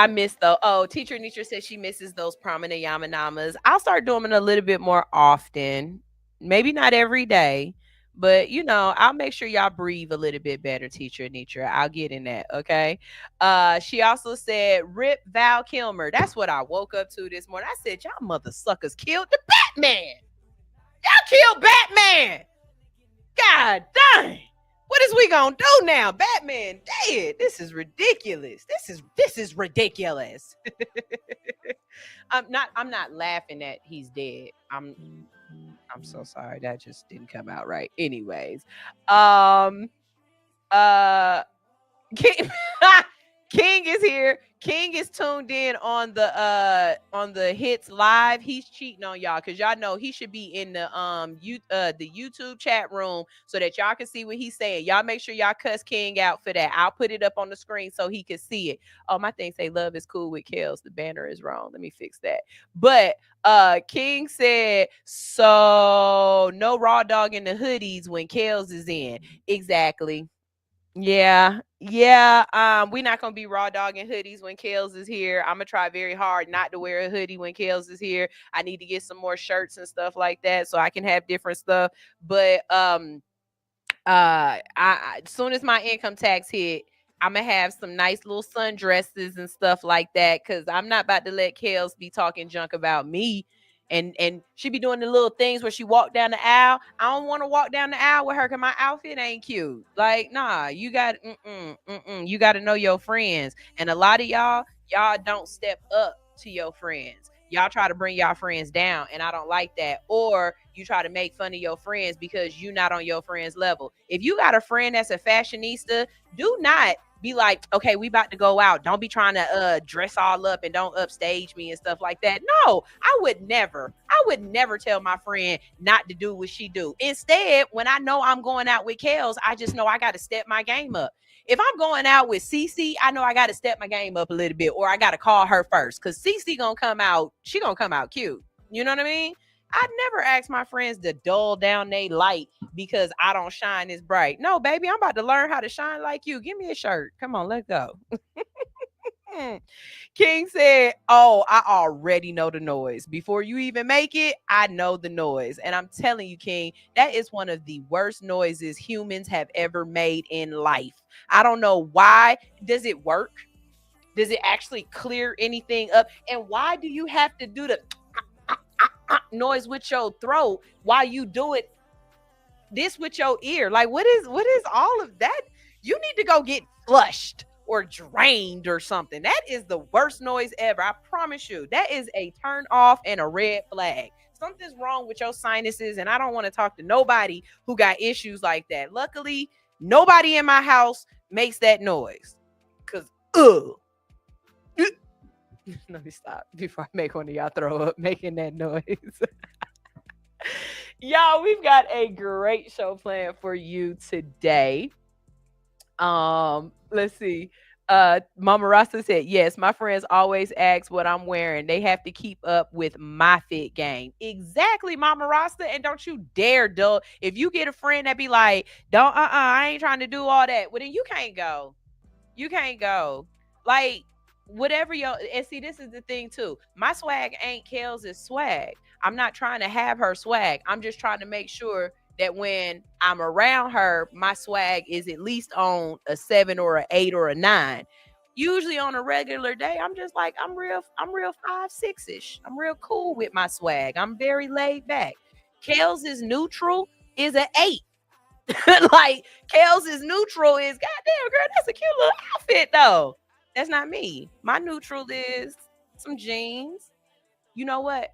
miss though. Oh, Teacher Nitra says she misses those prominent yamanamas. I'll start doing them a little bit more often. Maybe not every day, but I'll make sure y'all breathe a little bit better, Teacher Nitra. I'll get in that. Okay. She also said, rip Val Kilmer. That's what I woke up to this morning. I said, y'all mother suckers killed the Batman. Y'all killed Batman. God dang. What is we gonna do now? Batman dead. This is ridiculous. This is ridiculous. I'm not laughing at he's dead. I'm so sorry. That just didn't come out right. Anyways. King is here. King is tuned in on the Hits Live. He's cheating on y'all because y'all know he should be in the YouTube chat room so that y'all can see what he's saying. Y'all make sure y'all cuss King out for that. I'll put it up on the screen so he can see it. Oh, my thing say love is cool with Kels. The banner is wrong. Let me fix that. But King said, so no raw dog in the hoodies when Kels is in. Exactly. Yeah. We're not gonna be raw dogging hoodies when Kels is here. I'm gonna try very hard not to wear a hoodie when Kels is here. I need to get some more shirts and stuff like that so I can have different stuff. But as soon as my income tax hit, I'm gonna have some nice little sundresses and stuff like that because I'm not about to let Kels be talking junk about me. And she be doing the little things where she walk down the aisle. I don't want to walk down the aisle with her because my outfit ain't cute. Like, nah, you got you got to know your friends. And a lot of y'all don't step up to your friends. Y'all try to bring y'all friends down, and I don't like that. Or you try to make fun of your friends because you're not on your friend's level. If you got a friend that's a fashionista, do not be like, okay, we about to go out. Don't be trying to dress all up and don't upstage me and stuff like that. No, I would never tell my friend not to do what she do. Instead, when I know I'm going out with Kels, I just know I got to step my game up. If I'm going out with Cece, I know I got to step my game up a little bit, or I got to call her first, because Cece gonna come out, she gonna come out cute. You know what I mean? I'd never ask my friends to dull down they light because I don't shine as bright. No, baby, I'm about to learn how to shine like you. Give me a shirt. Come on, let's go. King said, oh, I already know the noise. Before you even make it, I know the noise. And I'm telling you, King, that is one of the worst noises humans have ever made in life. I don't know why. Does it work? Does it actually clear anything up? And why do you have to do the noise with your throat while you do it this with your ear? Like, what is all of that? You need to go get flushed or drained or something. That is the worst noise ever. I promise you. That is a turn off and a red flag. Something's wrong with your sinuses, and I don't want to talk to nobody who got issues like that. Luckily, nobody in my house makes that noise. Cause let me stop before I make one of y'all throw up making that noise. Y'all, we've got a great show planned for you today. Let's see. Mama Rasta said, yes, my friends always ask what I'm wearing. They have to keep up with my fit game. Exactly, Mama Rasta. And don't you dare, duh. If you get a friend that be like, don't, I ain't trying to do all that. Well, then you can't go. You can't go. Like, whatever and see, this is the thing too. My swag ain't Kels' swag. I'm not trying to have her swag. I'm just trying to make sure that when I'm around her, my swag is at least on a 7 or an 8 or a 9. Usually on a regular day, I'm just like, I'm real 5'6"ish. I'm real cool with my swag. I'm very laid back. Kels' neutral is an 8. Like, Kels' neutral is, goddamn, girl, that's a cute little outfit though. That's not me. My neutral is some jeans. You know what?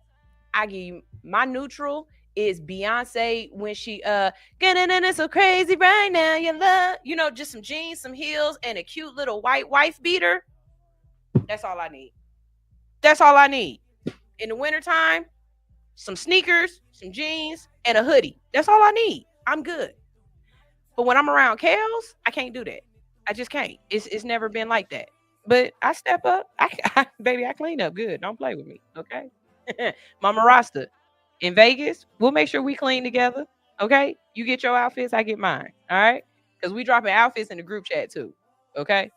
I give you my neutral is Beyonce when she getting so crazy right now, you love, just some jeans, some heels, and a cute little white wife beater. That's all I need. That's all I need. In the wintertime, some sneakers, some jeans, and a hoodie. That's all I need. I'm good. But when I'm around Kels, I can't do that. I just can't. It's never been like that. But I step up. Baby, I clean up good. Don't play with me, okay? Mama Rasta, in Vegas, we'll make sure we clean together, okay? You get your outfits, I get mine, all right? Because we dropping outfits in the group chat too, okay?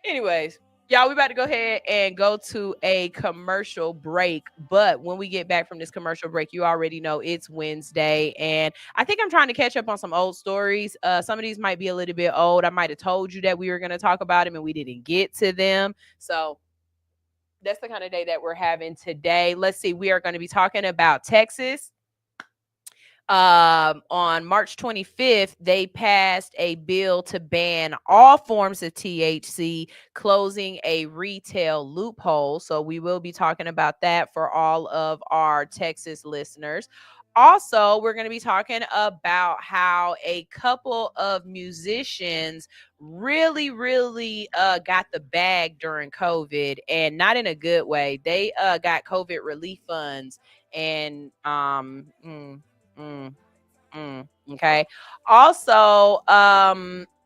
Anyways, y'all, we about to go ahead and go to a commercial break. But when we get back from this commercial break, you already know it's Wednesday. And I think I'm trying to catch up on some old stories. Some of these might be a little bit old. I might have told you that we were going to talk about them and we didn't get to them. So that's the kind of day that we're having today. Let's see. We are going to be talking about Texas. On March 25th, they passed a bill to ban all forms of THC, closing a retail loophole. So we will be talking about that for all of our Texas listeners. Also, we're going to be talking about how a couple of musicians really got the bag during COVID, and not in a good way. They got COVID relief funds, and okay. Also,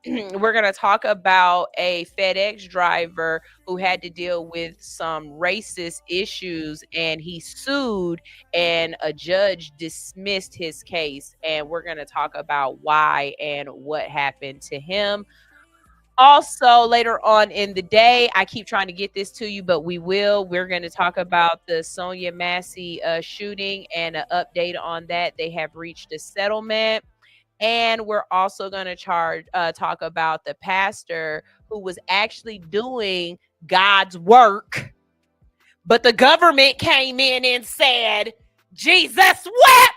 we're going to talk about a FedEx driver who had to deal with some racist issues, and he sued, and a judge dismissed his case. And we're going to talk about why and what happened to him. Also, later on in the day, I keep trying to get this to you, but we will. We're going to talk about the Sonia Massey shooting and an update on that. They have reached a settlement. And we're also going to talk about the pastor who was actually doing God's work, But the government came in and said, Jesus wept.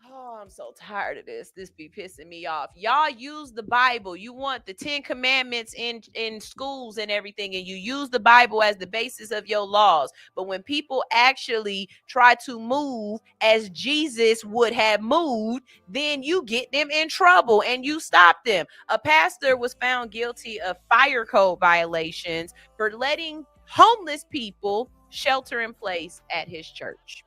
Oh, I'm so tired of this. This be pissing me off. Y'all use the Bible. You want the 10 commandments in schools and everything, and you use the Bible as the basis of your laws. But when people actually try to move as Jesus would have moved, then you get them in trouble and you stop them. A pastor was found guilty of fire code violations for letting homeless people shelter in place at his church.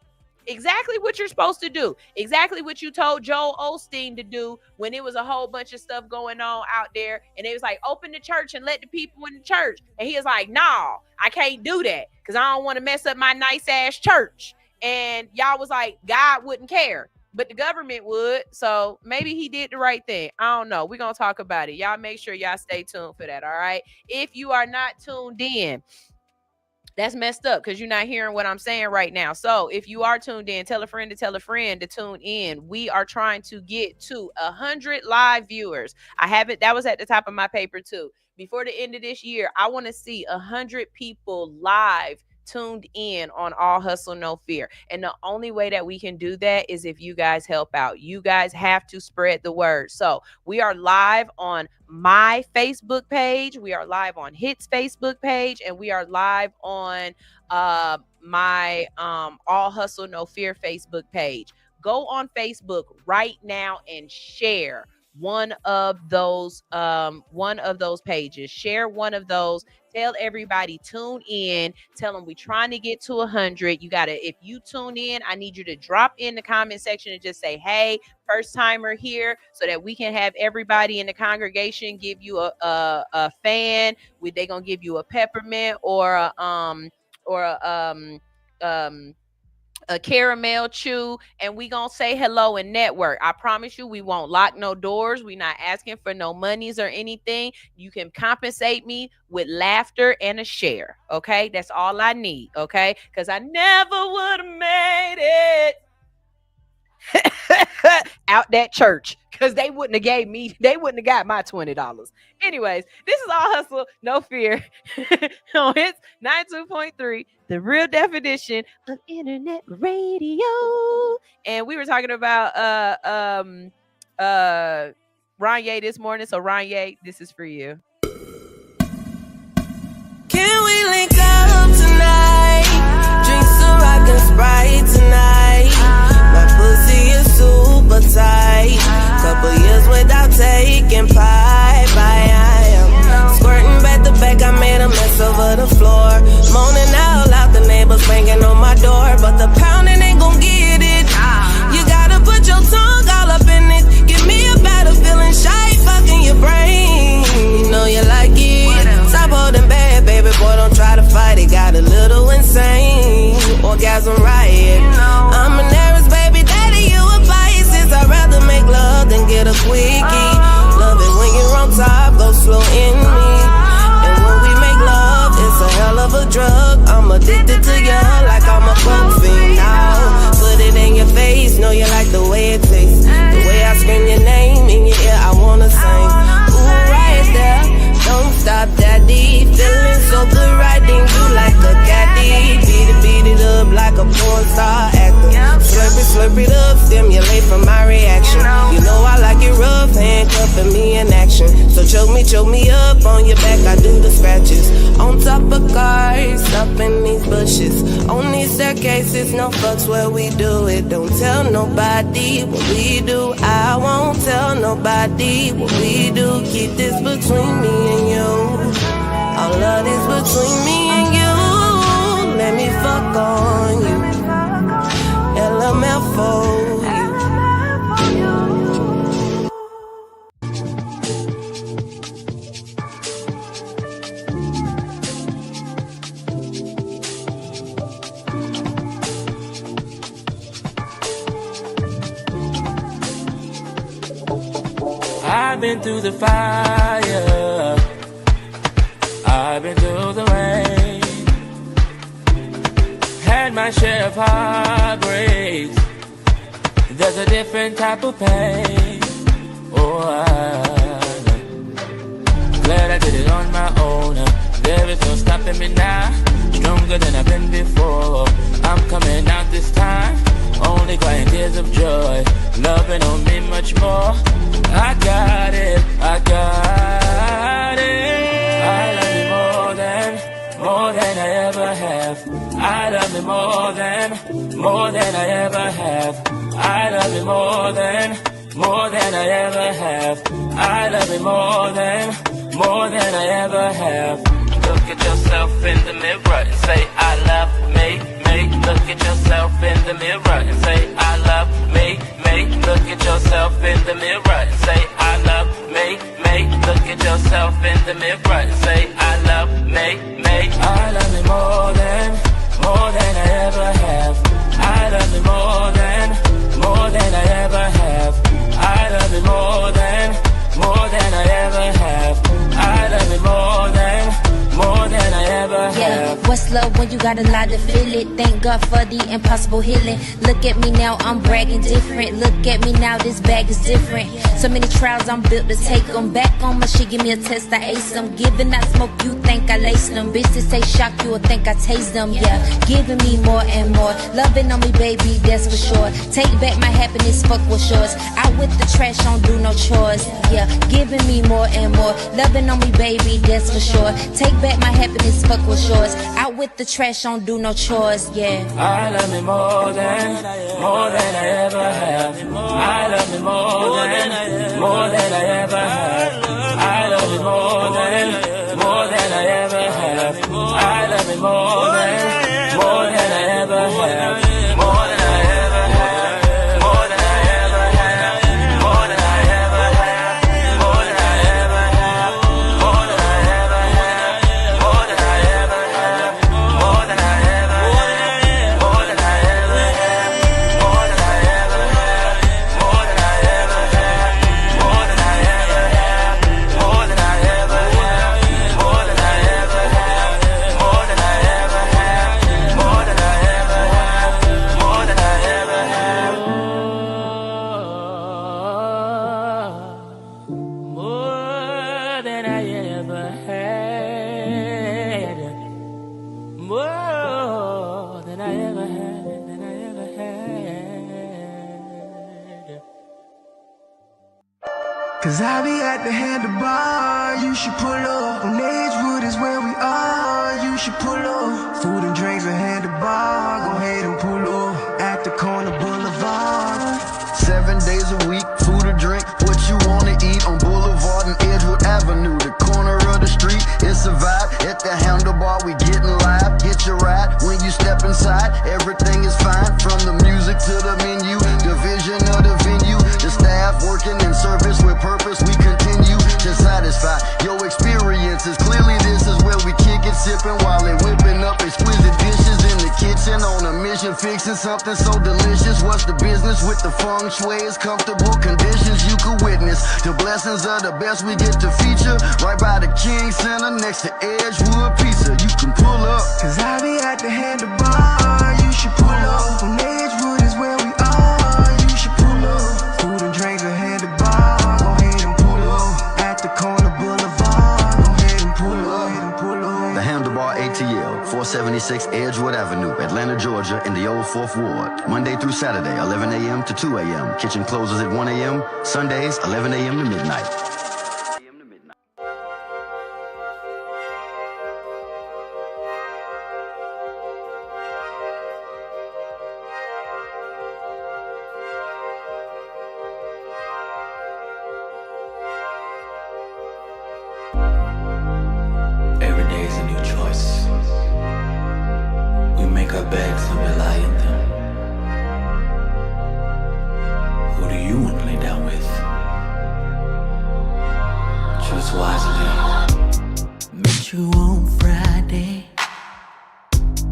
Exactly what you're supposed to do. Exactly what you told Joel Osteen to do when it was a whole bunch of stuff going on out there. And it was like, open the church and let the people in the church. And he was like, no, I can't do that because I don't want to mess up my nice ass church. And y'all was like, God wouldn't care, but the government would. So maybe he did the right thing. I don't know. We're going to talk about it. Y'all make sure y'all stay tuned for that. All right. If you are not tuned in, that's messed up because you're not hearing what I'm saying right now. So if you are tuned in, tell a friend to tune in. We are trying to get to 100 live viewers. That was at the top of my paper too. Before the end of this year, I want to see 100 people live tuned in on All Hustle No Fear. And the only way that we can do that is if you guys help out. You guys have to spread the word. So we are live on my Facebook page. We are live on Hit's Facebook page, and we are live on my All Hustle No Fear Facebook page. Go on Facebook right now and share one of those pages. Share one of those. Tell everybody, tune in. Tell them we're trying to get to 100. You gotta, if you tune in, I need you to drop in the comment section and just say, hey, first timer here, so that we can have everybody in the congregation give you a fan. They gonna give you a peppermint or a caramel chew, and we gonna say hello and network. I promise you, we won't lock no doors. We're not asking for no monies or anything. You can compensate me with laughter and a share. Okay, that's all I need. Okay, because I never would have made it out that church, because they wouldn't have got my $20. Anyways, this is All Hustle No Fear on Hits 92.3, the real definition of internet radio. And we were talking about Ranye this morning. So Ranye, this is for you. Can we link up tonight? Drink some rock and Sprite tonight. My pussy is super tight. Couple years without taking pipe. I am squirting back to back. I made a mess over the floor. Moaning out loud, the neighbors banging on my door. But the pounding ain't gon' get it. You gotta put your tongue all up in it. Give me a better feeling shy, fucking your brain. You know you like it. Stop holding back, baby boy, don't try to fight it. Got a little insane. Orgasm riot. I'm an Aries, baby daddy, you a Pisces. I'd rather make love than get a quickie. Love it when you're on top, go slow in me. And when we make love, it's a hell of a drug. I'm addicted to you like I'm a coke fiend now. Put it in your face, know you like the way it tastes. The way I scream your name in your ear, I wanna sing. Ooh, right there, don't stop, daddy. Feeling so good, riding you like a caddy. Beat it up like a porn star actor. Slurp it up, stimulate from my reaction. You know I like it rough, handcuffing me in action. So choke me up on your back, I do the scratches. On top of cars, up in these bushes. On these staircases, no fucks where we do it. Don't tell nobody what we do. I won't tell nobody what we do. Keep this between me and you. All of this between me and you. Let me fuck on you. LML for you. I've been through the fire, I've been through the rain, had my share of heartbreaks. There's a different type of pain. Oh, I'm glad I did it on my own. There is no stopping me now. stronger than I've been before. I'm coming out this time, only crying tears of joy. Loving on me much more. I got it, I got it. I love you more than I ever have. I love you more than I ever have. I love you more than I ever have. I love you more than I ever have. Look at yourself in the mirror and say I love me. Look at yourself in the mirror and say I love me. Look at yourself in the mirror and say I love me. Look at yourself in the mirror and say I love me. I love you more than I ever have. I love you more than I ever have. I love you more than I ever have. I love you more than I ever have. Yeah, what's love when you got a lot to feel it? Thank God for the impossible healing. Look at me now, I'm bragging different. Look at me now, this bag is different. So many trials, I'm built to take them. Back on my shit, give me a test, I ace them. Giving that smoke, you think I lace them. Bitches say shock you or think I taste them. Yeah, giving me more and more. Loving on me, baby, that's for sure. Take back my happiness, fuck what's yours. Out with the trash, don't do no chores. Yeah, giving me more and more. Loving on me, baby, that's for sure. Take back my happiness, fuck what's yours. Out with the trash, don't do no chores. Yeah, I love me more than I ever have. I love me more than I ever have. I love me more than I ever have. I love me more than I ever have. More than I ever have. More than I ever have. More than I ever have. More than I ever have. More than I ever have. More than I ever have. More than I ever have. More than I ever have. More than I ever have. More than I ever have. More than I ever have. More than I ever have. More than I ever have. More than I ever have. More than I ever have. More than I ever have. More than I ever had. More than I ever had. Than I ever had. Cause I be at the handlebar, you should pull up. On Edgewood is where we are, you should pull up. Food and drinks at handlebar, go ahead and pull up. At the corner boulevard. 7 days a week, food or drink, what you wanna eat on Boulevard and Edgewood Avenue. The corner of the street, it's a vibe. At the handlebar, we getting live. Hit your ride when you step inside. Everything is fine, from the music to the menu. The vision of the venue, the staff working in service with purpose. We continue to satisfy your experiences. Clearly, this is where we kick it, sipping while they whipping up exquisite dishes in the kitchen. On a mission, fixing something so delicious. What's the business with the feng shui? It's comfortable conditions you could witness. The blessings of the best we get to feature. Right by the King Center next to Edgewood Pizza. You can pull up. Cause I be at the handlebar, you should pull up. On Edgewood is where we are, you should pull up. Food and drinks at handlebar, go ahead and pull up. At the corner boulevard, go ahead and pull up. The Handlebar ATL, 476 Edgewood Avenue, Atlanta, Georgia, in the old 4th Ward. Monday through Saturday, 11 a.m. to 2 a.m. Kitchen closes at 1 a.m. Sundays, 11 a.m. to midnight. Every day is a new choice. We make our beds and we lie in them. Who do you want to lay down with? Choose wisely. Met you on Friday,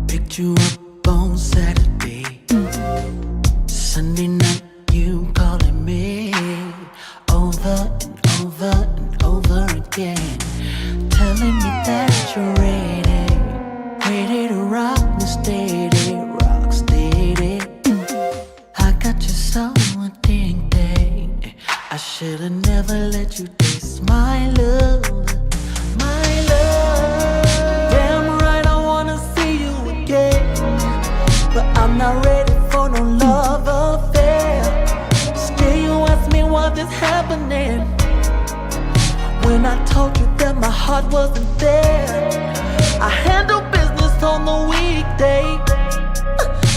picked you up on Saturday. Sunday night you calling me over and over and over again, telling me that you're ready to rock me steady, rock steady. I got you so addicted, I should've never let you taste my love, my love. Damn right I wanna see you told you that my heart wasn't there. I handle business on the weekday,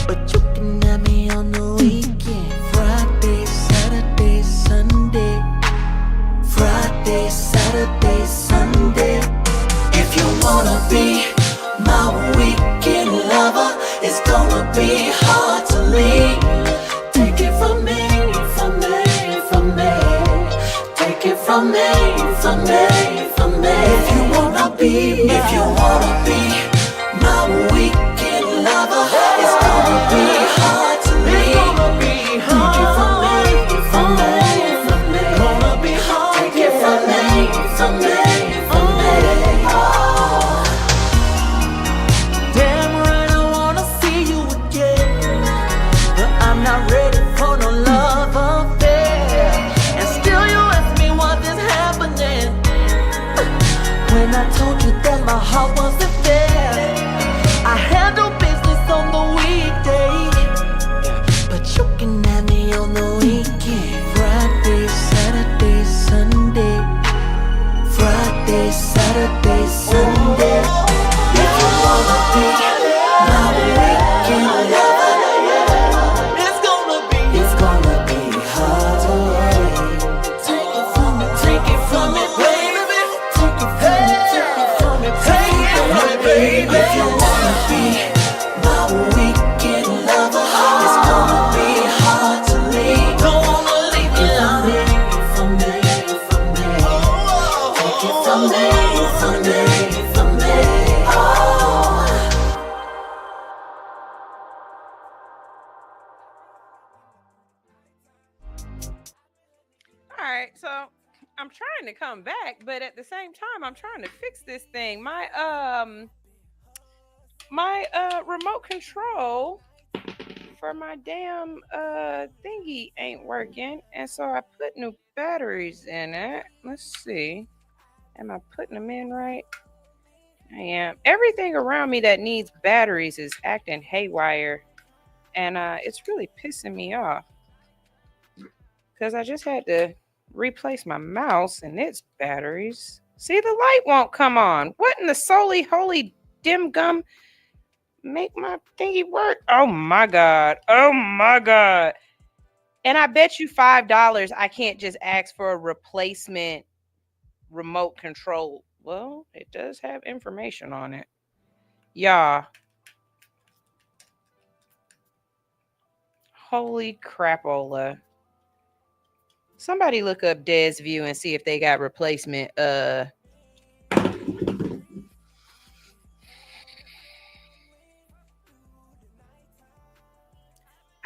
but you can have me on the weekend. Friday, Saturday, Sunday. Friday, Saturday, Sunday. If you wanna be my weekend lover, it's gonna be hard to leave. Take it from me, from me, from me. Take it from me, from me, from me. If you wanna be my weekend lover, it's gonna be hard to leave. Take it from me, from me, from me. Gonna be hard. Take it from me, from me, from me. Oh. Damn right, I wanna see you again, but I'm not ready for no love affair. And still you ask me what is happening, when I told you that my heart wasn't there. I handle business on the weekday, but you can have me on the weekend. Friday, Saturday, Sunday. Friday, Saturday, Sunday. If you wanna be my weekend lover, it's gonna be hard to wait. Take it from me, baby. Take it from me, take it from me, baby. If you wanna be my weekend lover, it's gonna be hard to leave. Don't wanna leave you alone. From me, from me. Take it from me, from me, from me. Oh. All right, so I'm trying to come back, but at the same time, I'm trying to fix this thing. My remote control for my damn thingy ain't working, and so I put new batteries in it. Let's see, am I putting them in right? I am. Everything around me that needs batteries is acting haywire, and it's really pissing me off because I just had to replace my mouse and its batteries. See, the light won't come on. What in the solely holy dim gum make my thingy work? Oh my god. Oh my god. And I bet you $5 I can't just ask for a replacement remote control. Well, it does have information on it. Y'all. Holy crapola. Somebody look up Des View and see if they got replacement. I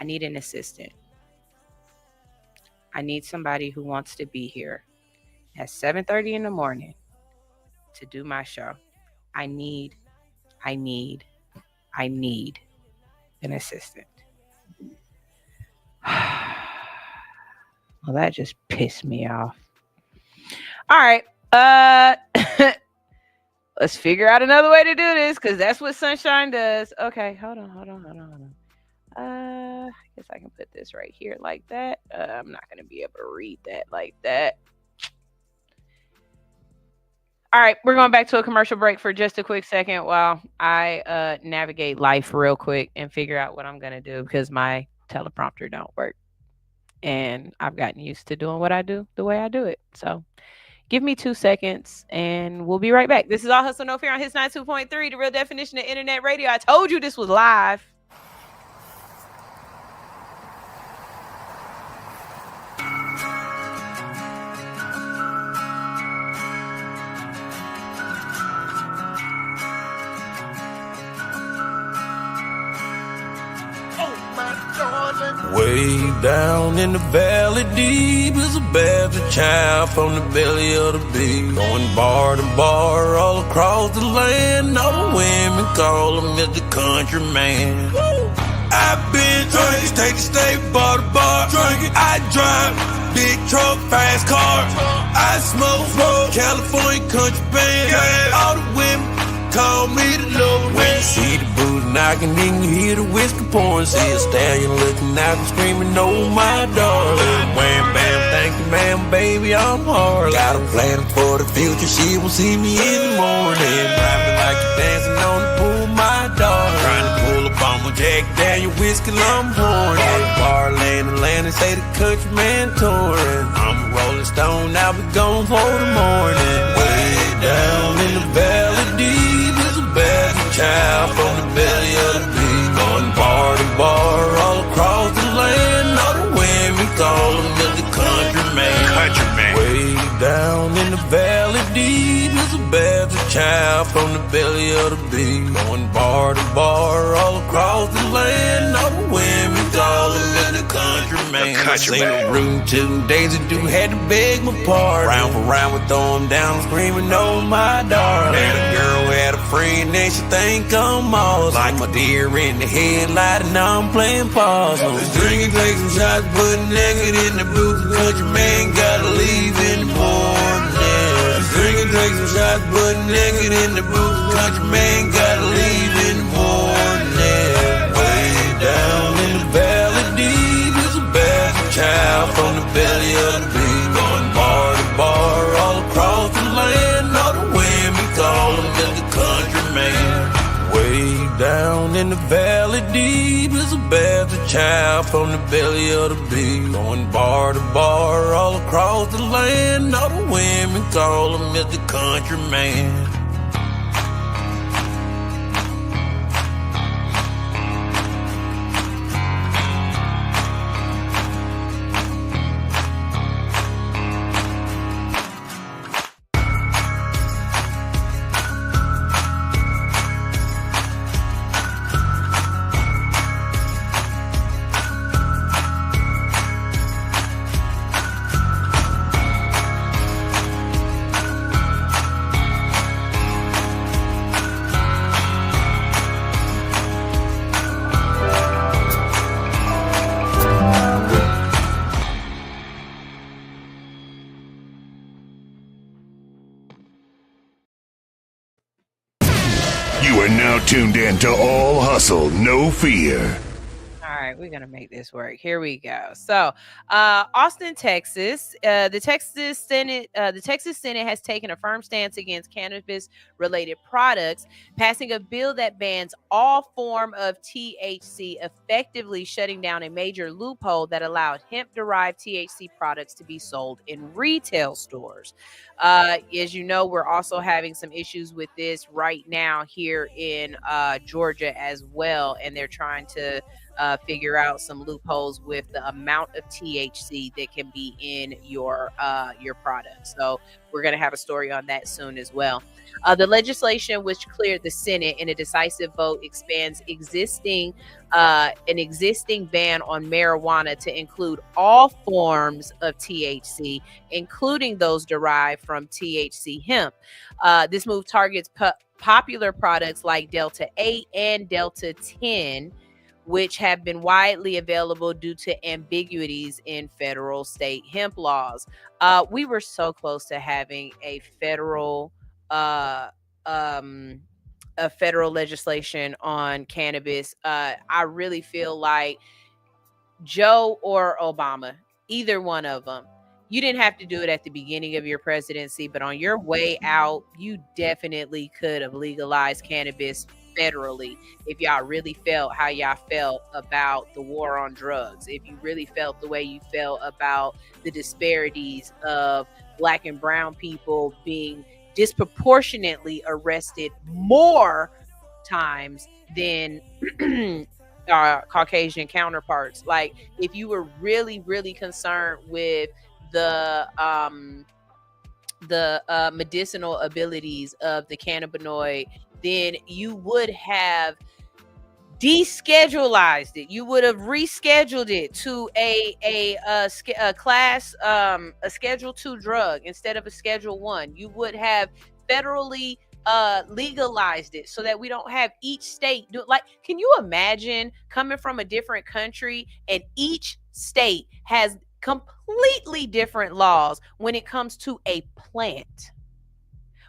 need an assistant. I need somebody who wants to be here at 7:30 in the morning to do my show. I need an assistant. Well, that just pissed me off. All right. Let's figure out another way to do this, because that's what Sunshine does. Okay, hold on. I guess I can put this right here like that. I'm not going to be able to read that like that. All right, we're going back to a commercial break for just a quick second while I navigate life real quick and figure out what I'm going to do, because my teleprompter don't work. And I've gotten used to doing what I do the way I do it. So give me 2 seconds and we'll be right back. This is All Hustle No Fear on Hits 92.3, the real definition of internet radio. I told you this was live. Way down in the valley deep is a bastard child from the belly of the beast. Going bar to bar all across the land. All the women call him Mr. Country Man. I've been drinking, take the state bar to bar. Drinking, I drive big truck, fast car. I smoke California country band. All the women call me the Lord. When you see the booty knocking, then you hear the whiskey pouring. See a stallion looking out and screaming, oh my darling. Wham bam, thank you man, baby, I'm hard. Got a plan for the future, she will see me in the morning. Ride me like you dancing on the pool, my dog. Trying to pull up on my Jack Daniel whiskey, I'm pouring. At the bar, laying the land and say the country man touring. I'm a rolling stone, now we gone for the morning. Way down in the valley deep is a bad child from the belly of the beast. Going bar to bar all across the land. All the women call him the country man. Country man. Way down in the valley deep is a bastard child from the belly of the beast. Going bar to bar all across the land. All the women call him the country man. I seen a rude 2 days ago, had to beg my pardon. Round for round, we throw him down, screaming, oh my darling. And a girl had a friend and she think I'm awesome. Like my deer in the headlight and I'm playing possum. Let's drink and take some shots, put naked in the booth. The country man gotta leave in the morning. Let's drink and take some shots, put naked in the booth. The country man gotta leave in the morning. Way down in the valley deep is a bastard child from the belly of the beast. Going bar to bar all across the land. All the women call him the country man. Way down in the valley deep is a bastard child from the belly of the beast. Going bar to bar all across the land. All the women call him the country man. You are now tuned in to All Hustle, No Fear. All right, we're gonna make this work. Here we go. So, Austin, Texas. The Texas Senate has taken a firm stance against cannabis-related products, passing a bill that bans all form of THC, effectively shutting down a major loophole that allowed hemp-derived THC products to be sold in retail stores. As you know, we're also having some issues with this right now here in Georgia as well, and they're trying to figure out some loopholes with the amount of THC that can be in your product. So we're going to have a story on that soon as well. The legislation, which cleared the Senate in a decisive vote, expands an existing ban on marijuana to include all forms of THC, including those derived from THC hemp. This move targets popular products like Delta 8 and Delta 10, which have been widely available due to ambiguities in federal state hemp laws. We were so close to having a federal legislation on cannabis. I really feel like Joe or Obama, either one of them, you didn't have to do it at the beginning of your presidency, but on your way out, you definitely could have legalized cannabis federally if y'all really felt how y'all felt about the war on drugs, if you really felt the way you felt about the disparities of Black and brown people being disproportionately arrested more times than our Caucasian counterparts. Like, if you were really, really concerned with the medicinal abilities of the cannabinoid, then you would have deschedulized it. You would have rescheduled it to a class, a Schedule 2 drug instead of a Schedule 1. You would have federally legalized it so that we don't have each state do it. Like, can you imagine coming from a different country and each state has completely different laws when it comes to a plant?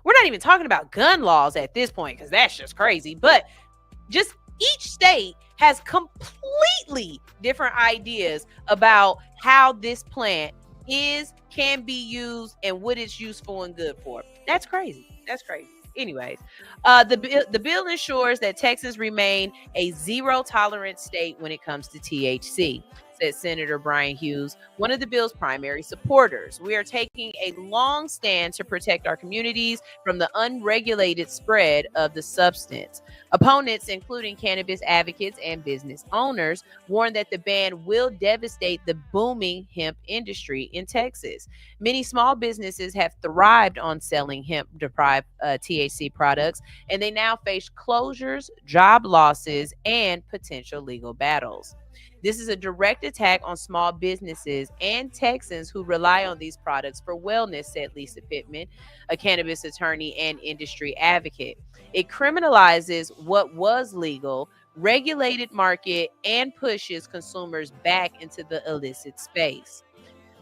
We're not even talking about gun laws at this point, because that's just crazy. But just each state has completely different ideas about how this plant can be used, and what it's useful and good for. That's crazy. That's crazy. Anyways, the bill ensures that Texas remain a zero tolerance state when it comes to THC, said Senator Brian Hughes, one of the bill's primary supporters. We are taking a long stand to protect our communities from the unregulated spread of the substance. Opponents, including cannabis advocates and business owners, warn that the ban will devastate the booming hemp industry in Texas. Many small businesses have thrived on selling hemp-deprived THC products, and they now face closures, job losses, and potential legal battles. This is a direct attack on small businesses and Texans who rely on these products for wellness, said Lisa Pittman, a cannabis attorney and industry advocate. It criminalizes what was legal, regulated market, and pushes consumers back into the illicit space.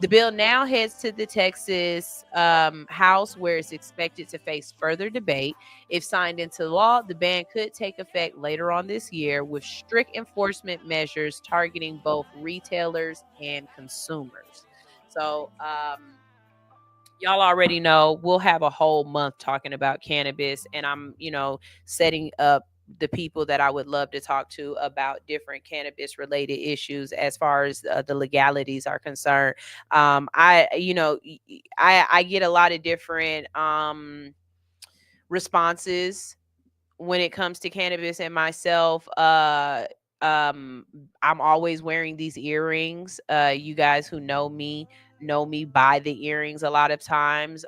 The bill now heads to the Texas House, where it's expected to face further debate. If signed into law, the ban could take effect later on this year with strict enforcement measures targeting both retailers and consumers. So, y'all already know we'll have a whole month talking about cannabis, and I'm, setting up the people that I would love to talk to about different cannabis related issues as far as the legalities are concerned. I get a lot of different responses when it comes to cannabis and myself. I'm always wearing these earrings. You guys who know me by the earrings a lot of times.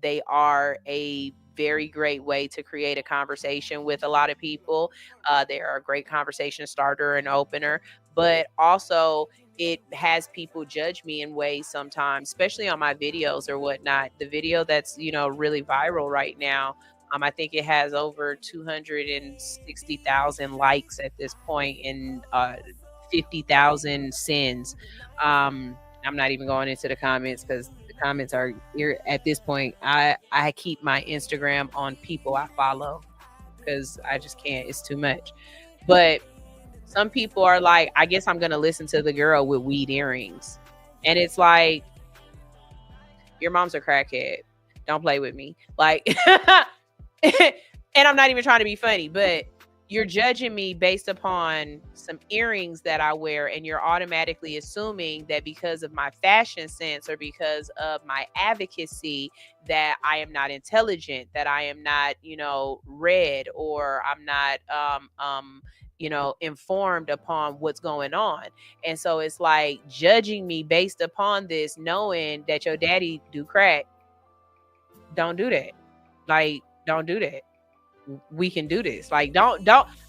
They are a very great way to create a conversation with a lot of people. They are a great conversation starter and opener, but also it has people judge me in ways sometimes, especially on my videos or whatnot. The video that's, really viral right now, I think it has over 260,000 likes at this point and 50,000 sins. I'm not even going into the comments because the comments are at this point. I keep my Instagram on people I follow because I just can't. It's too much. But some people are like, I guess I'm going to listen to the girl with weed earrings. And it's like, your mom's a crackhead. Don't play with me. Like, and I'm not even trying to be funny, but you're judging me based upon some earrings that I wear, and you're automatically assuming that because of my fashion sense or because of my advocacy that I am not intelligent, that I am not, read, or I'm not informed upon what's going on. And so it's like judging me based upon this, knowing that your daddy do crack. Don't do that. Like, don't do that. We can do this. Like, don't.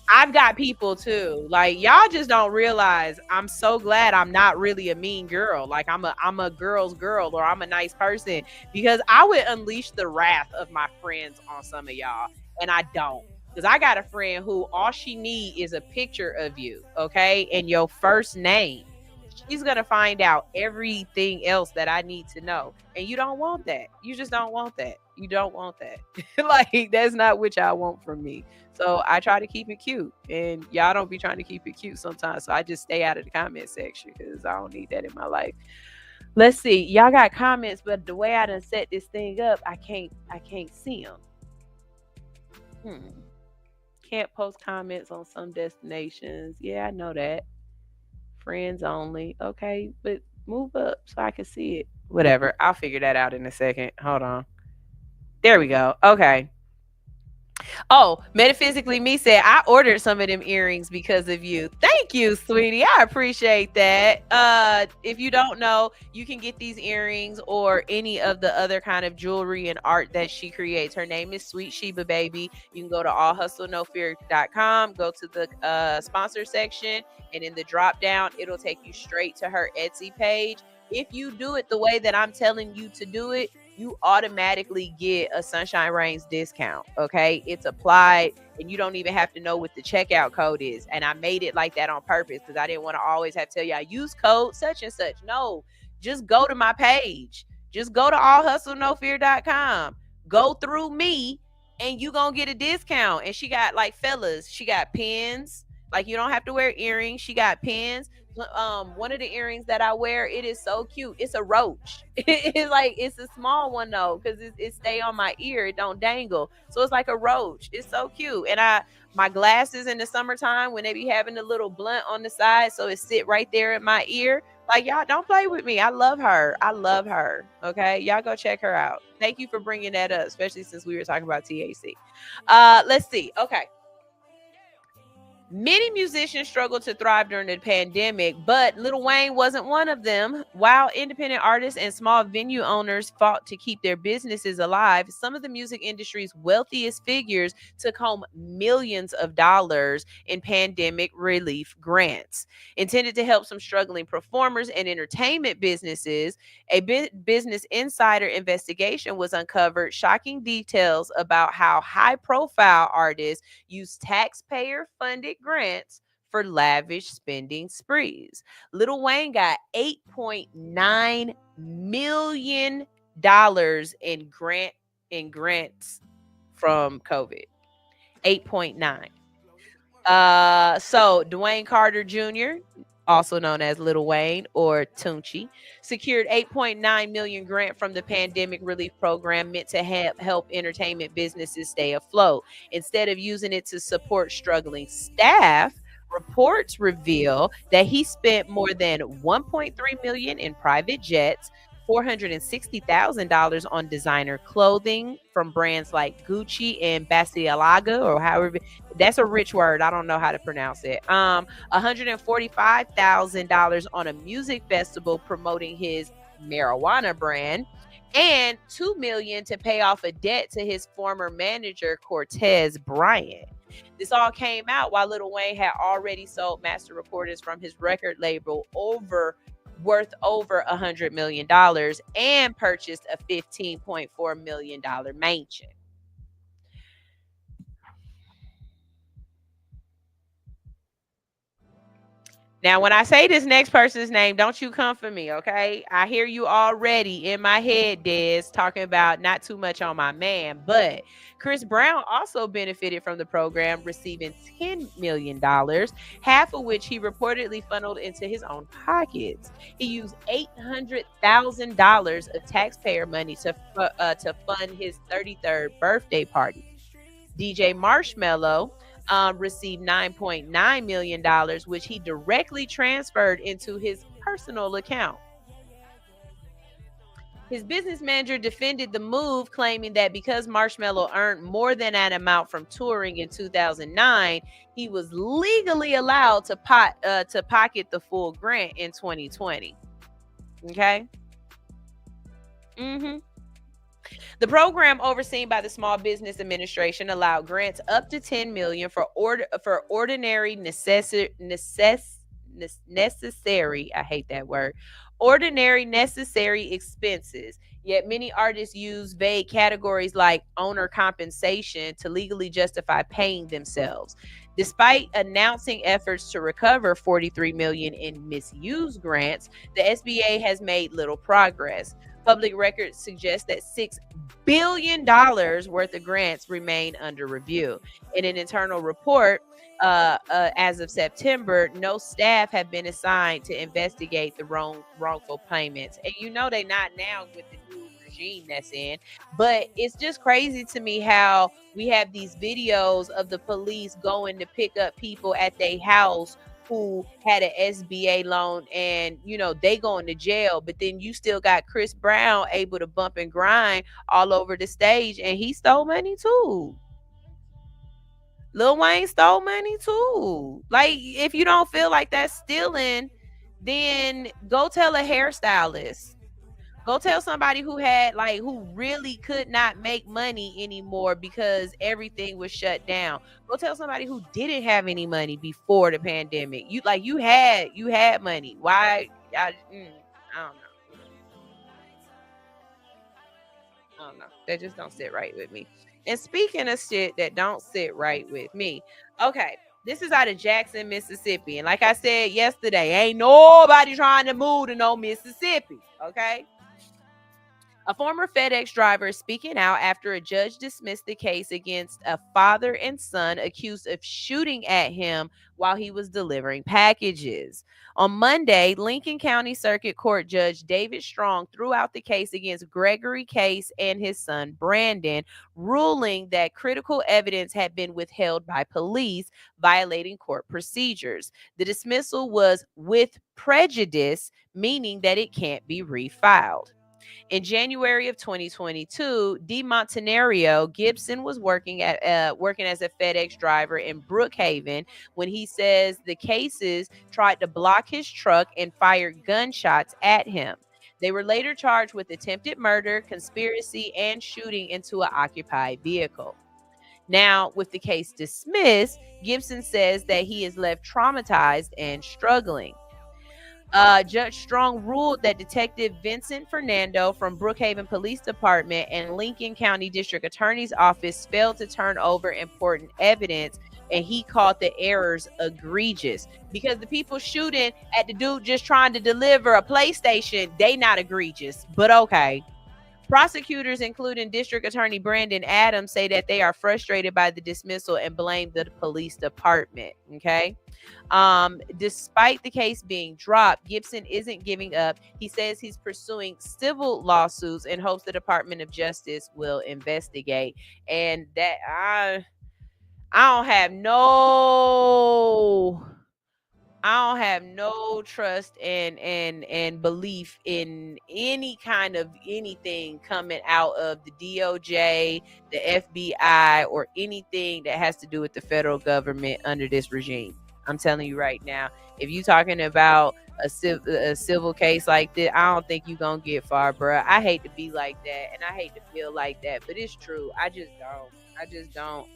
I've got people too. Like, y'all just don't realize I'm so glad I'm not really a mean girl. Like, I'm a girl's girl, or I'm a nice person, because I would unleash the wrath of my friends on some of y'all, and I don't. Because I got a friend who all she need is a picture of you, okay, and your first name. She's going to find out everything else that I need to know. And you don't want that. You just don't want that. You don't want that. Like, that's not what y'all want from me. So I try to keep it cute. And y'all don't be trying to keep it cute sometimes. So I just stay out of the comment section because I don't need that in my life. Let's see. Y'all got comments, but the way I done set this thing up, I can't see them. Can't post comments on some destinations. Yeah, I know that. Friends only. Okay, but move up so I can see it. Whatever. I'll figure that out in a second. Hold on. There we go. Okay. Oh, Metaphysically Me said, I ordered some of them earrings because of you. Thank you, sweetie. I appreciate that. If you don't know, you can get these earrings or any of the other kind of jewelry and art that she creates. Her name is Sweet Sheba Baby. You can go to allhustlenofear.com, go to the sponsor section, and in the drop down, it'll take you straight to her Etsy page. If you do it the way that I'm telling you to do it, you automatically get a Sunshine Reigns discount. Okay, it's applied, and you don't even have to know what the checkout code is. And I made it like that on purpose because I didn't want to always have to tell you I use code such and such. No, just go to my page. Just go to allhustlenofear.com. Go through me, and you gonna get a discount. And she got, like, fellas, she got pins. Like, you don't have to wear earrings. She got pins. one of the earrings that I wear, it is so cute. It's a roach. It's like, it's a small one though, because it stay on my ear. It don't dangle. So it's like a roach. It's so cute. And my glasses in the summertime, when they be having a little blunt on the side, so it sit right there in my ear. Like, y'all don't play with me. I love her. I love her. Okay. Y'all go check her out. Thank you for bringing that up, especially since we were talking about THC. Let's see. Okay. Many musicians struggled to thrive during the pandemic, but Lil Wayne wasn't one of them. While independent artists and small venue owners fought to keep their businesses alive, some of the music industry's wealthiest figures took home millions of dollars in pandemic relief grants. Intended to help some struggling performers and entertainment businesses, a Business Insider investigation was uncovered, shocking details about how high-profile artists use taxpayer-funded grants for lavish spending sprees. Lil Wayne got $8.9 million in grants from COVID. 8.9. So Dwayne Carter Jr., also known as Lil Wayne or Tunchi, secured $8.9 million grant from the pandemic relief program meant to help entertainment businesses stay afloat. Instead of using it to support struggling staff, reports reveal that he spent more than $1.3 million in private jets, $460,000 on designer clothing from brands like Gucci and Balenciaga, or however, that's a rich word. I don't know how to pronounce it. $145,000 on a music festival promoting his marijuana brand, and $2 million to pay off a debt to his former manager, Cortez Bryant. This all came out while Lil Wayne had already sold master recordings from his record label worth over $100 million and purchased a $15.4 million mansion. Now, when I say this next person's name, don't you come for me, okay? I hear you already in my head, Des, talking about not too much on my man. But Chris Brown also benefited from the program, receiving $10 million, half of which he reportedly funneled into his own pockets. He used $800,000 of taxpayer money to fund his 33rd birthday party. DJ Marshmello received $9.9 million, which he directly transferred into his personal account. His business manager defended the move, claiming that because Marshmello earned more than that amount from touring in 2009, he was legally allowed to pocket the full grant in 2020. Okay? Mm-hmm. The program, overseen by the Small Business Administration, allowed grants up to $10 million for ordinary necessary, I hate that word, ordinary necessary expenses. Yet many artists use vague categories like owner compensation to legally justify paying themselves. Despite announcing efforts to recover $43 million in misused grants, the SBA has made little progress. Public records suggest that $6 billion worth of grants remain under review. In an internal report, as of September, no staff have been assigned to investigate the wrongful payments. And you know they not now with the new regime that's in. But it's just crazy to me how we have these videos of the police going to pick up people at their house who had an SBA loan, and they going to jail, but then you still got Chris Brown able to bump and grind all over the stage, and he stole money too. Lil Wayne stole money too. Like, if you don't feel like that's stealing, then go tell a hairstylist. Go tell somebody who really could not make money anymore because everything was shut down. Go tell somebody who didn't have any money before the pandemic. You had money. Why? I don't know. That just don't sit right with me. And speaking of shit that don't sit right with me, okay, this is out of Jackson, Mississippi. And like I said yesterday, ain't nobody trying to move to no Mississippi, okay? A former FedEx driver is speaking out after a judge dismissed the case against a father and son accused of shooting at him while he was delivering packages. On Monday, Lincoln County Circuit Court Judge David Strong threw out the case against Gregory Case and his son Brandon, ruling that critical evidence had been withheld by police, violating court procedures. The dismissal was with prejudice, meaning that it can't be refiled. In January of 2022, DeMontenario Gibson was working as a FedEx driver in Brookhaven when he says the cases tried to block his truck and fired gunshots at him. They were later charged with attempted murder, conspiracy, and shooting into an occupied vehicle. Now, with the case dismissed, Gibson says that he is left traumatized and struggling. Judge Strong ruled that Detective Vincent Fernando from Brookhaven Police Department and Lincoln County District Attorney's Office failed to turn over important evidence, and he called the errors egregious. Because the people shooting at the dude just trying to deliver a PlayStation, they not egregious, but okay. Prosecutors, including District Attorney Brandon Adams, say that they are frustrated by the dismissal and blame the police department. Okay. Despite the case being dropped, Gibson isn't giving up. He says he's pursuing civil lawsuits and hopes the Department of Justice will investigate. And that I don't have no trust and belief in any kind of anything coming out of the DOJ, the FBI, or anything that has to do with the federal government under this regime. I'm telling you right now, if you're talking about a civil case like this, I don't think you're going to get far, bro. I hate to be like that, and I hate to feel like that, but it's true. I just don't.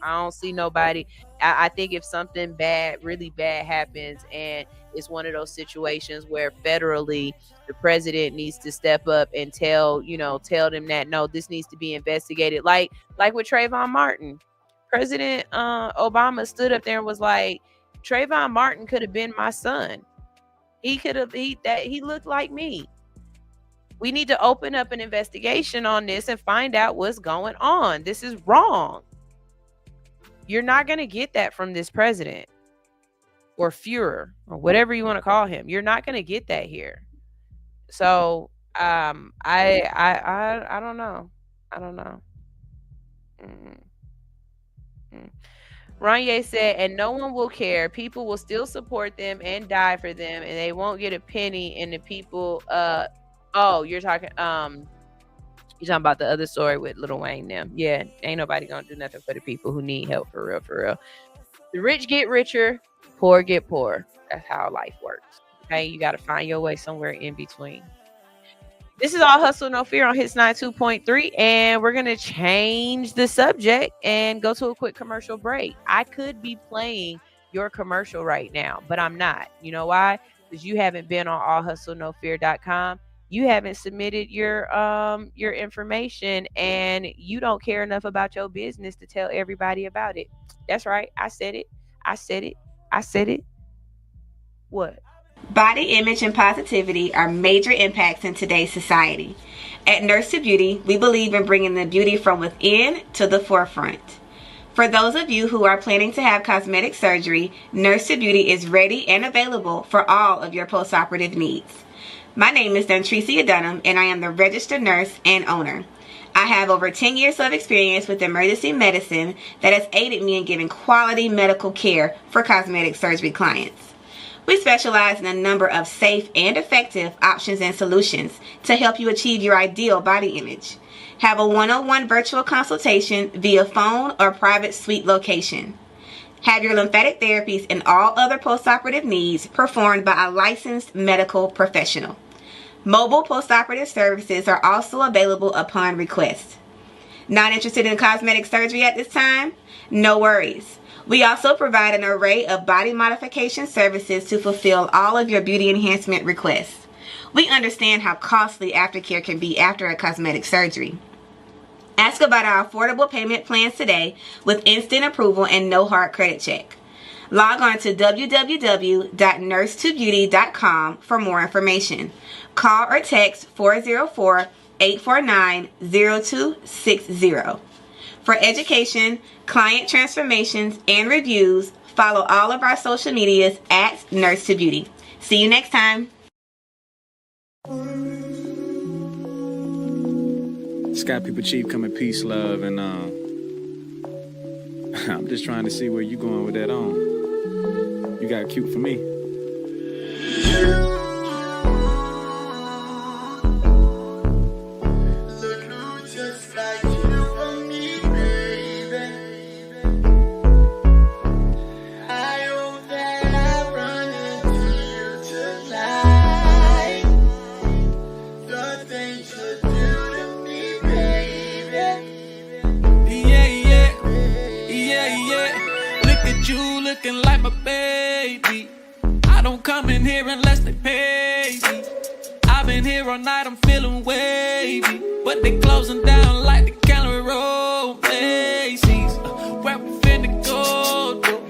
I don't see nobody. I think if something bad, really bad happens, and it's one of those situations where federally the president needs to step up and tell them that, no, this needs to be investigated. Like with Trayvon Martin. President Obama stood up there and was like, Trayvon Martin could have been my son. He looked like me. We need to open up an investigation on this and find out what's going on. This is wrong. You're not going to get that from this president or Fuhrer or whatever you want to call him. You're not going to get that here. So I don't know. I don't know. Ranye said, and no one will care. People will still support them and die for them, and they won't get a penny. And the people, you're talking about the other story with Lil Wayne them. Yeah, ain't nobody gonna do nothing for the people who need help, for real, for real. The rich get richer, poor get poor. That's how life works. Okay, you got to find your way somewhere in between. This is All Hustle No Fear on Hits 92.3, and we're going to change the subject and go to a quick commercial break. I could be playing your commercial right now, but I'm not. You know why? Because you haven't been on allhustlenofear.com. You haven't submitted your information, and you don't care enough about your business to tell everybody about it. That's right. I said it. What? Body image and positivity are major impacts in today's society. At Nurse to Beauty, we believe in bringing the beauty from within to the forefront. For those of you who are planning to have cosmetic surgery, Nurse to Beauty is ready and available for all of your post-operative needs. My name is Dontricia Dunham, and I am the registered nurse and owner. I have over 10 years of experience with emergency medicine that has aided me in giving quality medical care for cosmetic surgery clients. We specialize in a number of safe and effective options and solutions to help you achieve your ideal body image. Have a one-on-one virtual consultation via phone or private suite location. Have your lymphatic therapies and all other postoperative needs performed by a licensed medical professional. Mobile postoperative services are also available upon request. Not interested in cosmetic surgery at this time? No worries. We also provide an array of body modification services to fulfill all of your beauty enhancement requests. We understand how costly aftercare can be after a cosmetic surgery. Ask about our affordable payment plans today with instant approval and no hard credit check. Log on to www.nursetobeauty.com for more information. Call or text 404 849-0260. For education, client transformations, and reviews, follow all of our social medias at Nurse to Beauty. See you next time. Sky People Chief coming peace, love, and I'm just trying to see where you going with that on. You got cute for me. Looking like my baby. I don't come in here unless they pay me. I've been here all night, I'm feeling wavy, but they closing down like the Gallery Road Macy's. Where we finna go, though?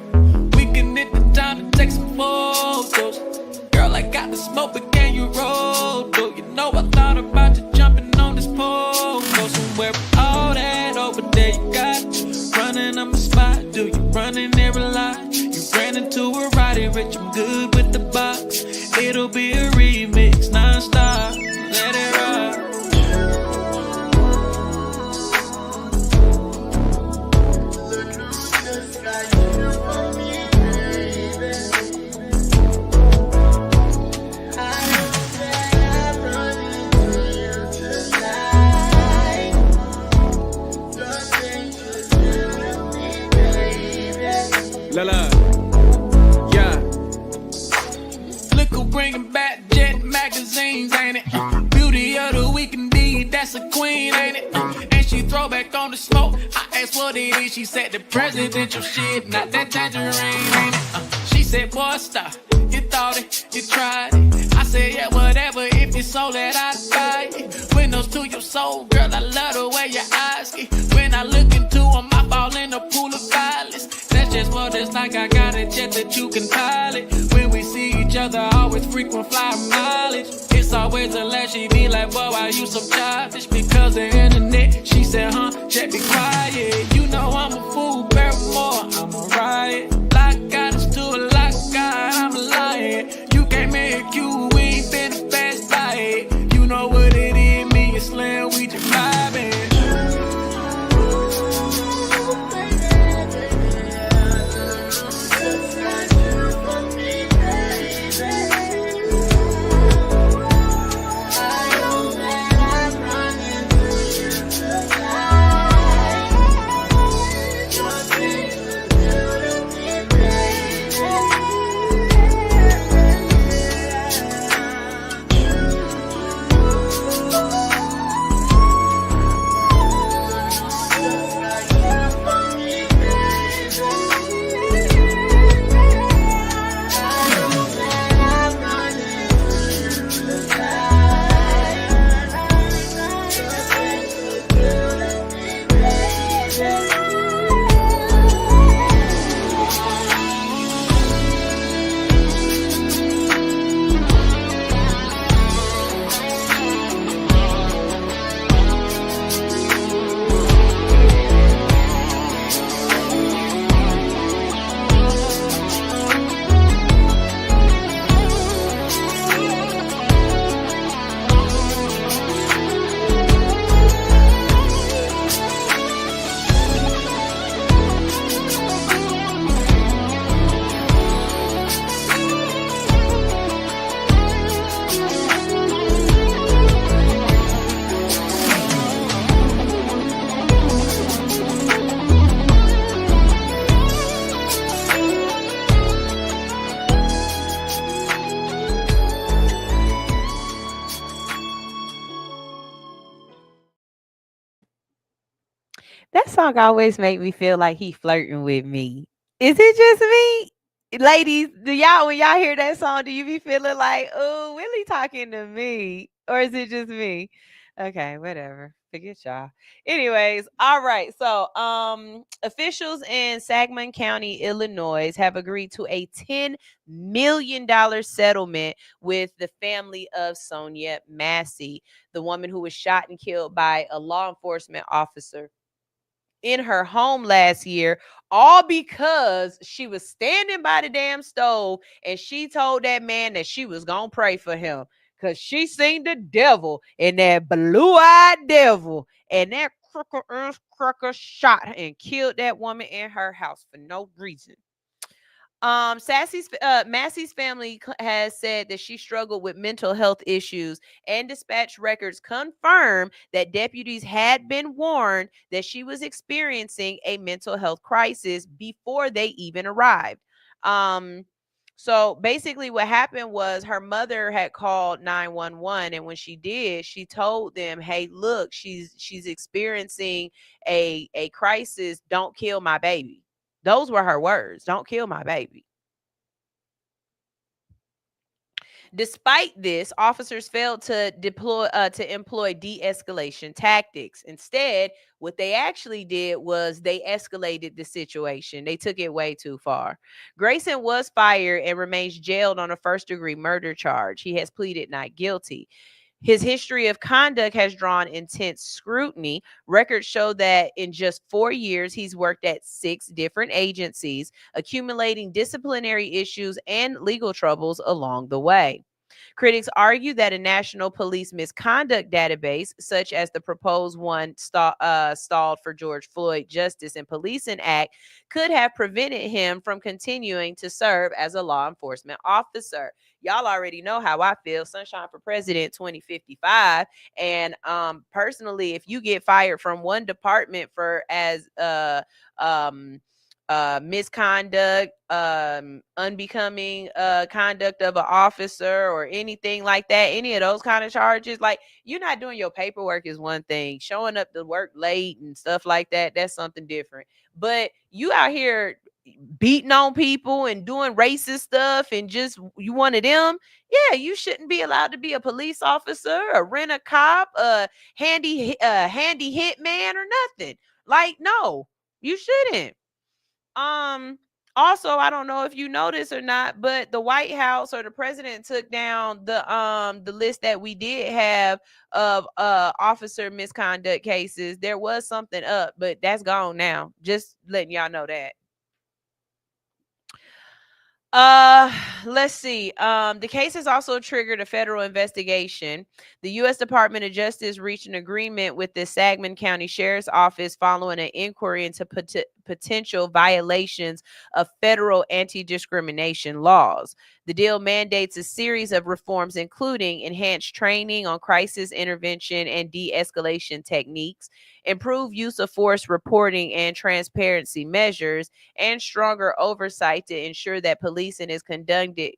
We can hit the town to take some photos. Girl, I got the smoke, but can you roll, though? You know I thought about you jumping on this pole. Go somewhere with all that over there you got. Running up my spot, do you running there a lot? You ran into a Roddy Rich, I'm good with the box. It'll be a remix, non-stop, let it rock. Lala, yeah. Look who bringing back Jet magazines, ain't it? Beauty of the week indeed, that's a queen, ain't it? And she throw back on the smoke. I asked what it is, she said the presidential shit, not that tangerine, ain't it? She said, boy, stop. You thought it, you tried it. I said, yeah, whatever, if it's so that I'd buy it. Windows to your soul, girl, I love the way your eyes get. When I look into them, I fall in a pool of violence. That's just what it's like, I got a jet that you can pilot. When we see each other, always frequent flyer mileage. It's always a laugh, she be like, boy, why you so childish? Because the internet, she said, jet be quiet. You know I'm a fool, Barrymore, I'm a riot. Like God is to a like God, I'm a lion. You can't make you, we ain't been as fast by it. You know what it is, me and Slim, we just vibing. That song always make me feel like he flirting with me. Is it just me? Ladies, do y'all, when y'all hear that song, do you be feeling like, oh, Willie talking to me? Or is it just me? Okay, whatever. Forget y'all. Anyways, all right. So, officials in Sangamon County, Illinois, have agreed to a $10 million settlement with the family of Sonia Massey, the woman who was shot and killed by a law enforcement officer in her home last year, all because she was standing by the damn stove and she told that man that she was gonna pray for him because she seen the devil and that blue-eyed devil, and that crooked shot and killed that woman in her house for no reason. Massey's family has said that she struggled with mental health issues, and dispatch records confirm that deputies had been warned that she was experiencing a mental health crisis before they even arrived. Um, so basically, what happened was her mother had called 911, and when she did, she told them, "Hey, look, she's experiencing a crisis. Don't kill my baby." Those were her words. Don't kill my baby. Despite this, officers failed to employ de-escalation tactics. Instead, what they actually did was they escalated the situation. They took it way too far. Grayson was fired and remains jailed on a first-degree murder charge. He has pleaded not guilty. His history of conduct has drawn intense scrutiny. Records show that in just 4 years, he's worked at 6 different agencies, accumulating disciplinary issues and legal troubles along the way. Critics argue that a national police misconduct database, such as the proposed one stalled for George Floyd Justice and Policing Act, could have prevented him from continuing to serve as a law enforcement officer. Y'all already know how I feel. Sunshine for President 2055. And personally, if you get fired from one department for as misconduct, unbecoming conduct of an officer or anything like that, any of those kind of charges, like, you're not doing your paperwork is one thing. Showing up to work late and stuff like that, that's something different. But you out here beating on people and doing racist stuff and just you one of them, yeah, you shouldn't be allowed to be a police officer, a rent a cop, a handy hitman or nothing. Like, no, you shouldn't. Also, I don't know if you noticed or not, but the White House or the president took down the list that we did have of officer misconduct cases. There was something up, but that's gone now. Just letting y'all know that. Let's see. The case has also triggered a federal investigation. The U.S. Department of Justice reached an agreement with the Sangamon County Sheriff's Office following an inquiry into potential violations of federal anti-discrimination laws. The deal mandates a series of reforms, including enhanced training on crisis intervention and de-escalation techniques, improved use of force reporting and transparency measures, and stronger oversight to ensure that policing is conducted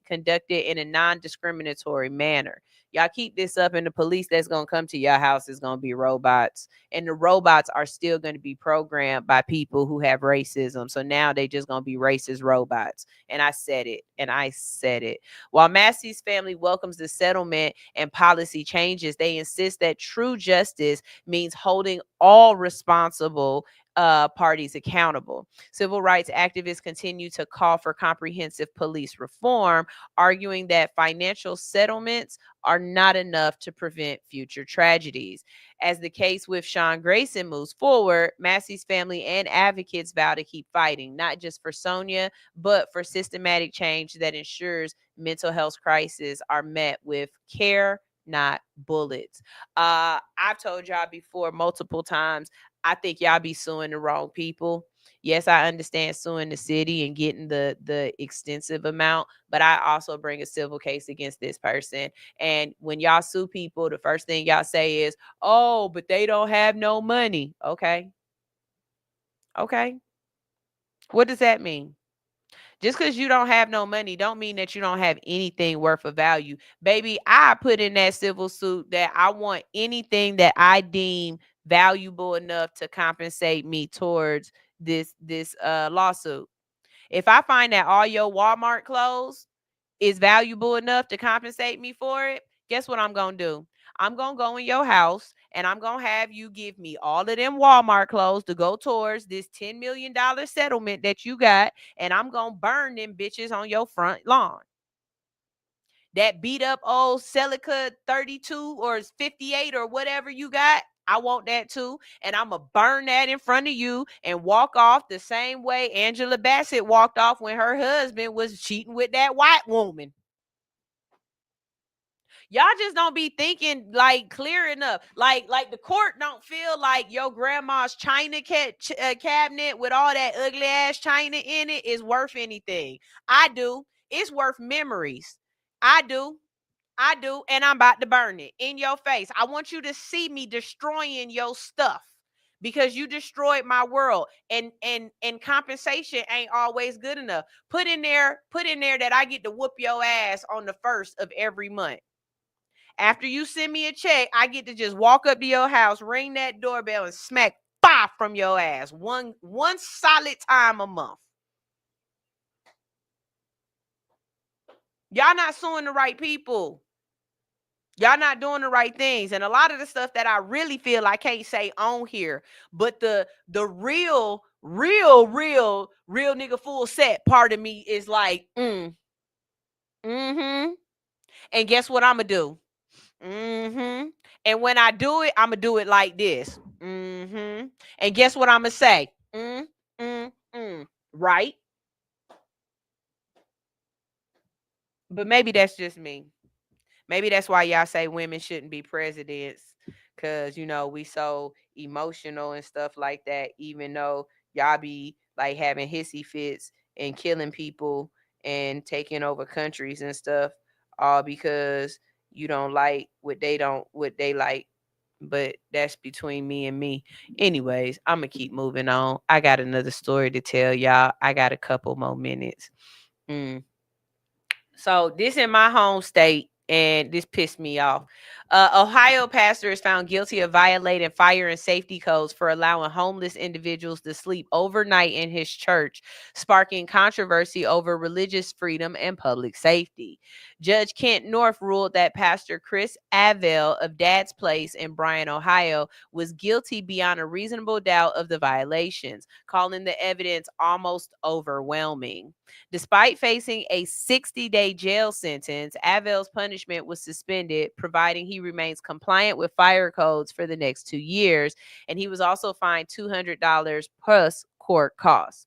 in a non-discriminatory manner. Y'all keep this up, and the police that's going to come to your house is going to be robots. And the robots are still going to be programmed by people who have racism. So now they just going to be racist robots. And I said it. While Massey's family welcomes the settlement and policy changes, they insist that true justice means holding all responsible parties accountable. Civil rights activists continue to call for comprehensive police reform, arguing that financial settlements are not enough to prevent future tragedies. As the case with Sean Grayson moves forward, Massey's family and advocates vow to keep fighting, not just for Sonia, but for systematic change that ensures mental health crises are met with care, not bullets. I've told y'all before multiple times, I think y'all be suing the wrong people. Yes, I understand suing the city and getting the extensive amount, but I also bring a civil case against this person. And when y'all sue people, the first thing y'all say is, "Oh, but they don't have no money." Okay. What does that mean? Just because you don't have no money don't mean that you don't have anything worth of value. Baby, I put in that civil suit that I want anything that I deem valuable enough to compensate me towards this lawsuit. If I find that all your Walmart clothes is valuable enough to compensate me for it, guess what I'm going to do? I'm going to go in your house and I'm going to have you give me all of them Walmart clothes to go towards this $10 million settlement that you got, and I'm going to burn them bitches on your front lawn. That beat up old Celica 32 or 58 or whatever you got, I want that too. And I'm going to burn that in front of you and walk off the same way Angela Bassett walked off when her husband was cheating with that white woman. Y'all just don't be thinking like clear enough. Like the court don't feel like your grandma's china cabinet with all that ugly ass china in it is worth anything. I do. It's worth memories. I do, and I'm about to burn it in your face. I want you to see me destroying your stuff because you destroyed my world. And compensation ain't always good enough. Put in there that I get to whoop your ass on the 1st of every month. After you send me a check, I get to just walk up to your house, ring that doorbell, and smack 5 from your ass one solid time a month. Y'all not suing the right people. Y'all not doing the right things. And a lot of the stuff that I really feel I can't say on here, but the real nigga full set part of me is like, And guess what I'm gonna do? And when I do it, I'm gonna do it like this. And guess what I'm gonna say? Right? But maybe that's just me. Maybe that's why y'all say women shouldn't be presidents, because, you know, we so emotional and stuff like that, even though y'all be like having hissy fits and killing people and taking over countries and stuff, all because you don't like what they like. But that's between me and me. Anyways, I'm going to keep moving on. I got another story to tell y'all. I got a couple more minutes. So this in my home state, and this pissed me off. Ohio pastor is found guilty of violating fire and safety codes for allowing homeless individuals to sleep overnight in his church, sparking controversy over religious freedom and public safety. Judge Kent North ruled that Pastor Chris Avell of Dad's Place in Bryan, Ohio, was guilty beyond a reasonable doubt of the violations, calling the evidence almost overwhelming. Despite facing a 60-day jail sentence, Avell's punishment was suspended, providing he remains compliant with fire codes for the next 2 years, and he was also fined $200 plus court costs.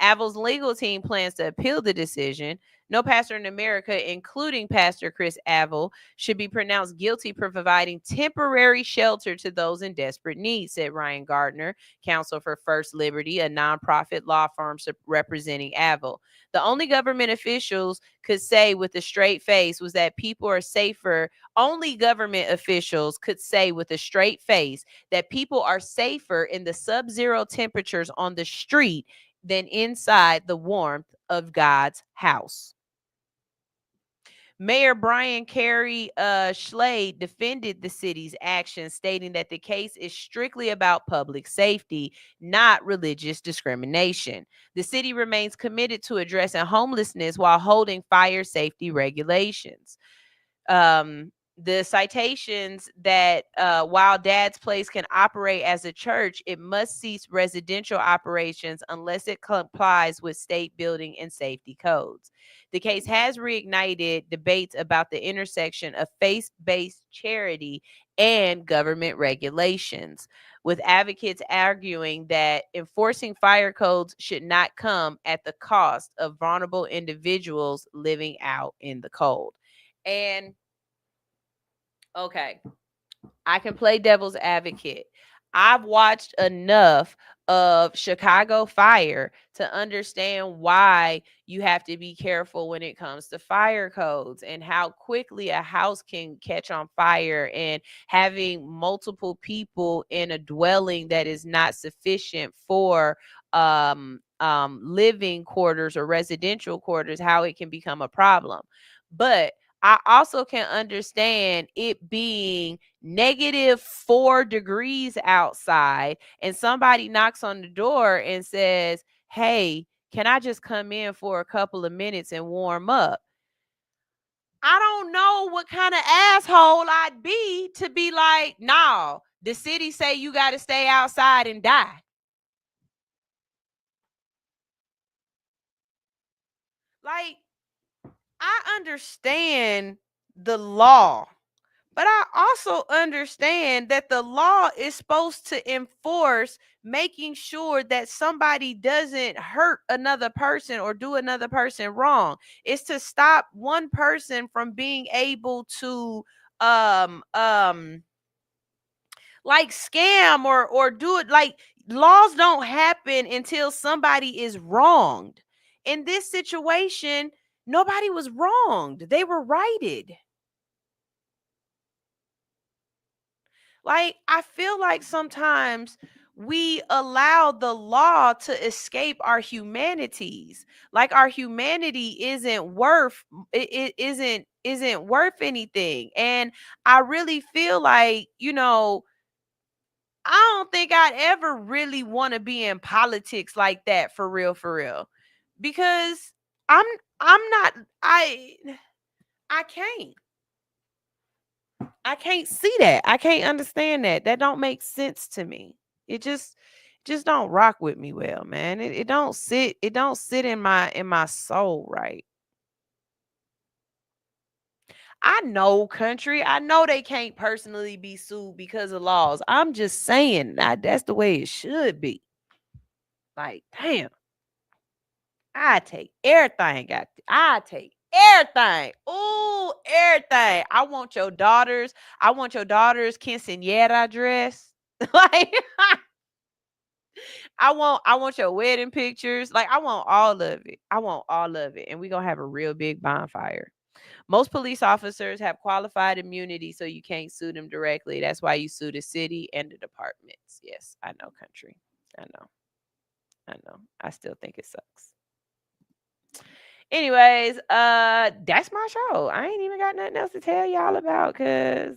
Avell's legal team plans to appeal the decision. No pastor in America, including Pastor Chris Avell, should be pronounced guilty for providing temporary shelter to those in desperate need, said Ryan Gardner, counsel for First Liberty, a nonprofit law firm representing Avell. The only government officials could say with a straight face was that people are safer. Only government officials could say with a straight face that people are safer in the sub-zero temperatures on the street than inside the warmth of God's house. Mayor Brian Carey Schlade defended the city's actions, stating that the case is strictly about public safety, not religious discrimination. The city remains committed to addressing homelessness while holding fire safety regulations. The citations that while Dad's Place can operate as a church, it must cease residential operations unless it complies with state building and safety codes. The case has reignited debates about the intersection of faith-based charity and government regulations, with advocates arguing that enforcing fire codes should not come at the cost of vulnerable individuals living out in the cold. And okay, I can play devil's advocate. I've watched enough of Chicago Fire to understand why you have to be careful when it comes to fire codes and how quickly a house can catch on fire, and having multiple people in a dwelling that is not sufficient for living quarters or residential quarters, how it can become a problem. But I also can understand it being -4 degrees outside and somebody knocks on the door and says, "Hey, can I just come in for a couple of minutes and warm up?" I don't know what kind of asshole I'd be to be like, "No, The city say you got to stay outside and die. Like, I understand the law, but I also understand that the law is supposed to enforce making sure that somebody doesn't hurt another person or do another person wrong. It's to stop one person from being able to like scam or do it. Like, laws don't happen until somebody is wronged. In this situation, nobody was wronged. They were righted. Like, I feel like sometimes we allow the law to escape our humanities. Like, our humanity isn't worth it isn't worth anything. And I really feel like, I don't think I'd ever really want to be in politics like that, for real. Because I'm not I can't. I can't see that. I can't understand that. That don't make sense to me. It just don't rock with me well, man. It don't sit in my soul right. I know, country. I know they can't personally be sued because of laws. I'm just saying that's the way it should be. Like, damn. I take everything. I take everything. Ooh, everything. I want your daughter's quinceañera dress. Like, I want your wedding pictures. Like, I want all of it. I want all of it. And we're gonna have a real big bonfire. Most police officers have qualified immunity, so you can't sue them directly. That's why you sue the city and the departments. Yes, I know, country. I know. I still think it sucks. Anyways, that's my show. I ain't even got nothing else to tell y'all about, cause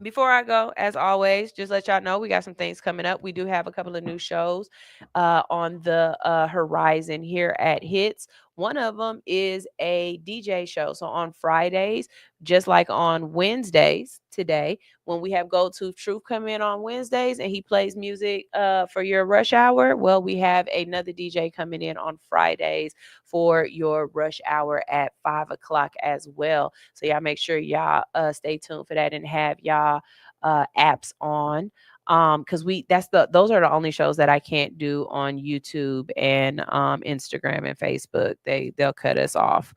before I go, as always, just let y'all know we got some things coming up. We do have a couple of new shows on the horizon here at Hits. One of them is a DJ show. So on Fridays, just like on Wednesdays today, when we have Gold Tooth Truth come in on Wednesdays and he plays music for your rush hour, well, we have another DJ coming in on Fridays for your rush hour at 5 o'clock as well. So y'all make sure y'all stay tuned for that and have y'all apps on. Because those are the only shows that I can't do on YouTube and Instagram and Facebook. They'll cut us off.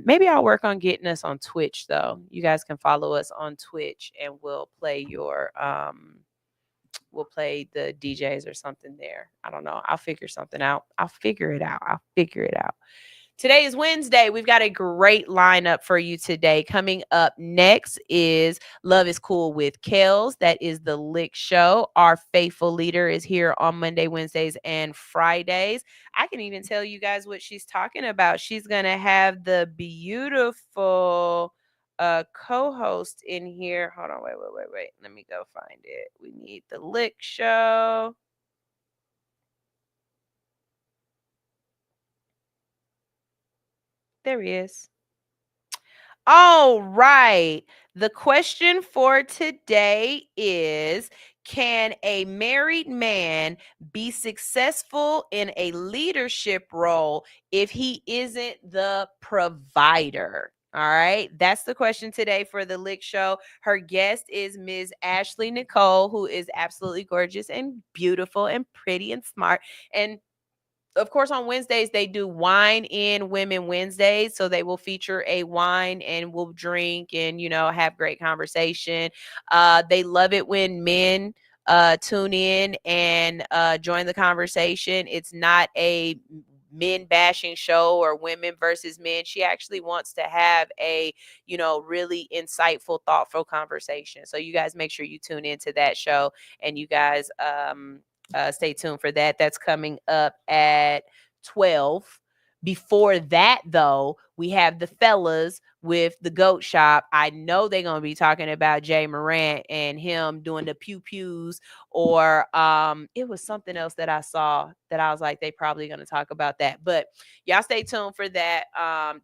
Maybe I'll work on getting us on Twitch though. You guys can follow us on Twitch and we'll play the DJs or something there. I don't know. I'll figure something out. I'll figure it out. Today is Wednesday. We've got a great lineup for you today. Coming up next is Love is Cool with Kels. That is the Lick Show. Our faithful leader is here on Monday, Wednesdays, and Fridays. I can even tell you guys what she's talking about. She's going to have the beautiful co-host in here. Hold on. Wait. Let me go find it. We need the Lick Show. There he is. All right. The question for today is, can a married man be successful in a leadership role if he isn't the provider? All right. That's the question today for the Lick Show. Her guest is Ms. Ashley Nicole, who is absolutely gorgeous and beautiful and pretty and smart. And of course, on Wednesdays, they do Wine in Women Wednesdays. So they will feature a wine and we'll drink and, have great conversation. They love it when men tune in and join the conversation. It's not a men bashing show or women versus men. She actually wants to have a, really insightful, thoughtful conversation. So you guys make sure you tune into that show and you guys, stay tuned for that. That's coming up at 12. Before that, though, We have the fellas with the goat shop. I know they're gonna be talking about Jay Morant and him doing the pew pews, or it was something else that I saw that I was like, they probably gonna talk about that. But y'all stay tuned for that.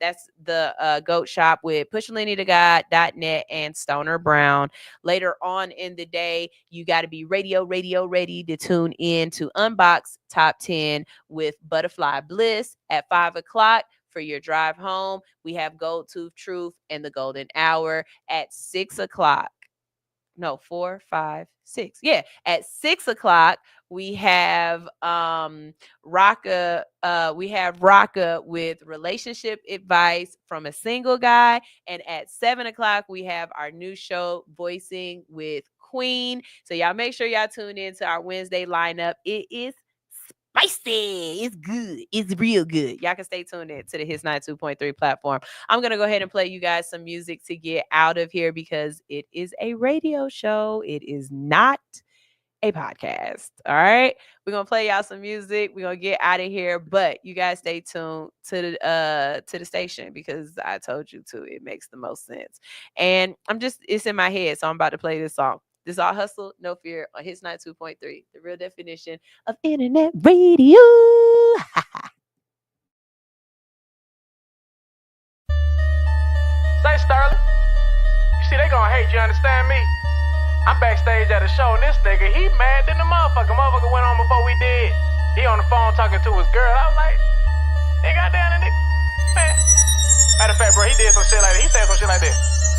That's the goat shop with PushLenny2God.net and Stoner Brown. Later on in the day, you got to be radio ready to tune in to Unbox Top 10 with Butterfly Bliss at 5 o'clock. For your drive home, we have Gold Tooth Truth and the Golden Hour at 6 o'clock. No, 4, 5, 6. Yeah, at 6 o'clock we have Rocka. We have Rocka with relationship advice from a single guy, and at 7 o'clock we have our new show, Voicing with Queen. So y'all make sure y'all tune in to our Wednesday lineup. It is spicy. It's good. It's real good. Y'all can stay tuned in to the Hits 92.3 platform. I'm going to go ahead and play you guys some music to get out of here because it is a radio show. It is not a podcast. All right. We're going to play y'all some music. We're going to get out of here, but you guys stay tuned to the station because I told you to. It makes the most sense. And it's in my head. So I'm about to play this song. This is All Hustle, No Fear on Hits 92.3, the real definition of internet radio. Say, Sterling, you see they gonna hate you, understand me? I'm backstage at a show, and this nigga, he mad than the motherfucker. Motherfucker went on before we did. He on the phone talking to his girl. I was like, hey, goddamn, the nigga, man. Matter of fact, bro, he did some shit like that. He said some shit like that.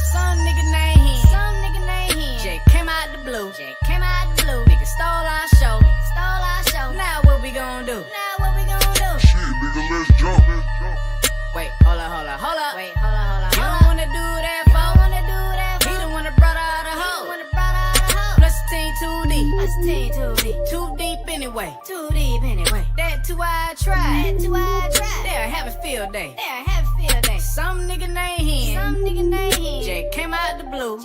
Some nigga named him. Some nigga named him. Jay came out the blue. Jay came out the blue. Nigga stole our show. Stole our show. Now what we gonna do? Now what we gonna do? Shit, nigga, let's jump. Wait, hold up. Wait, hold up. You don't wanna do that, fo. He the one that brought out a hoe. Plus the team too deep. Too deep anyway. That 2-eyed tribe. They'll have a field day. Some nigga named him. Jay came out the blue.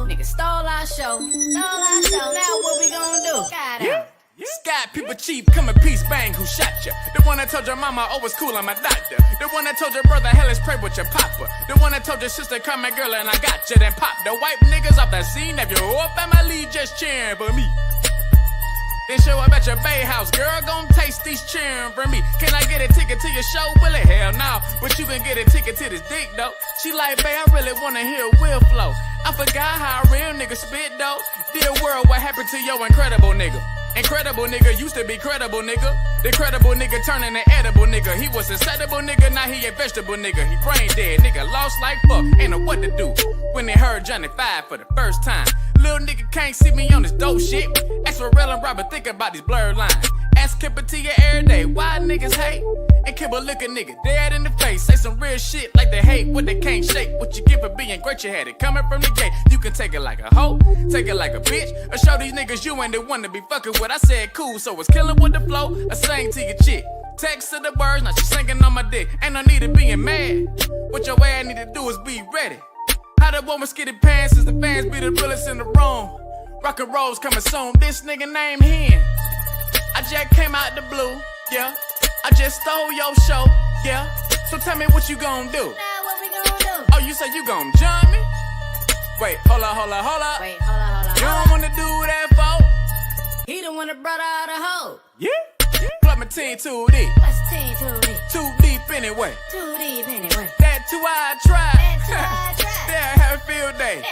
Nigga stole our show. Now what we gonna do? Yeah. Sky people cheap, come in peace, bang, who shot ya? The one that told your mama, oh, it's cool, I'm a doctor. The one that told your brother, hell is pray with your papa. The one that told your sister, come here, girl, and I got ya. Then pop the white niggas off that scene. If your whole family just cheering for me. Then show up at your bay house, girl, gon' taste these cheering for me. Can I get a ticket to your show? Will it? Hell no. But you can get a ticket to this dick, though. She like, babe, I really wanna hear Will flow. I forgot how a real nigga spit, though. Dear world, what happened to your incredible nigga? Incredible nigga used to be credible nigga. The credible nigga turning an edible nigga. He was a settable nigga, now he a vegetable nigga. He brain dead, nigga lost like fuck. Ain't know what to do when they heard Johnny 5 for the first time. Little nigga can't see me on this dope shit. Ask Pharrell and Robert, think about these blurred lines. Ask Kipper to you every day, why niggas hate? And Kipper look a nigga dead in the face. Say some real shit like they hate what they can't shake. What you get for being great, you had it coming from the gate. You can take it like a hoe, take it like a bitch, or show these niggas you ain't the one to be fucking with. I said cool, so it's killing with the flow. I sang to your chick, text to the birds, now she singing on my dick. Ain't no need to being mad. What your ass need to do is be ready. How the woman skitty pants is the fans be the realest in the room. Rock and roll's coming soon. This nigga named Hen. I just came out the blue, yeah. I just stole your show, yeah. So tell me what you gon' do. Now what we gonna do? Oh, you say you gon' jump me? Wait, hold up. Wait, hold up. You don't wanna do that, fo? He the one that brought out a hoe. Yeah. Plug my team too deep. What's team too deep? Too deep anyway. That 2-eyed tribe. They'll have a field day.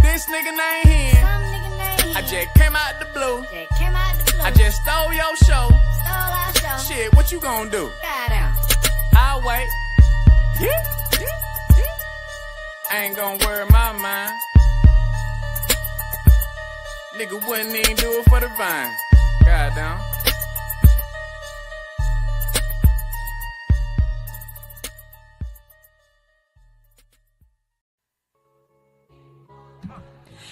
This nigga named him. I just came out the blue. I just stole your show. Shit, what you gon' do? I'll wait. Yeah. I ain't gon' worry my mind. Nigga wouldn't even do it for the vine. Goddamn.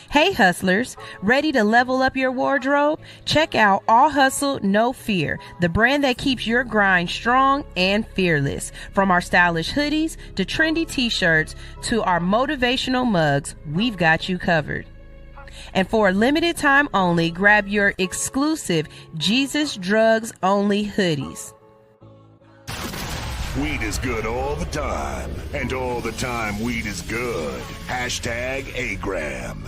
Hey hustlers, ready to level up your wardrobe? Check out All Hustle, No Fear, the brand that keeps your grind strong and fearless. From our stylish hoodies to trendy t-shirts to our motivational mugs, we've got you covered. And for a limited time only, grab your exclusive Jesus Drugs Only hoodies. Weed is good all the time. And all the time, weed is good. Hashtag A-Gram.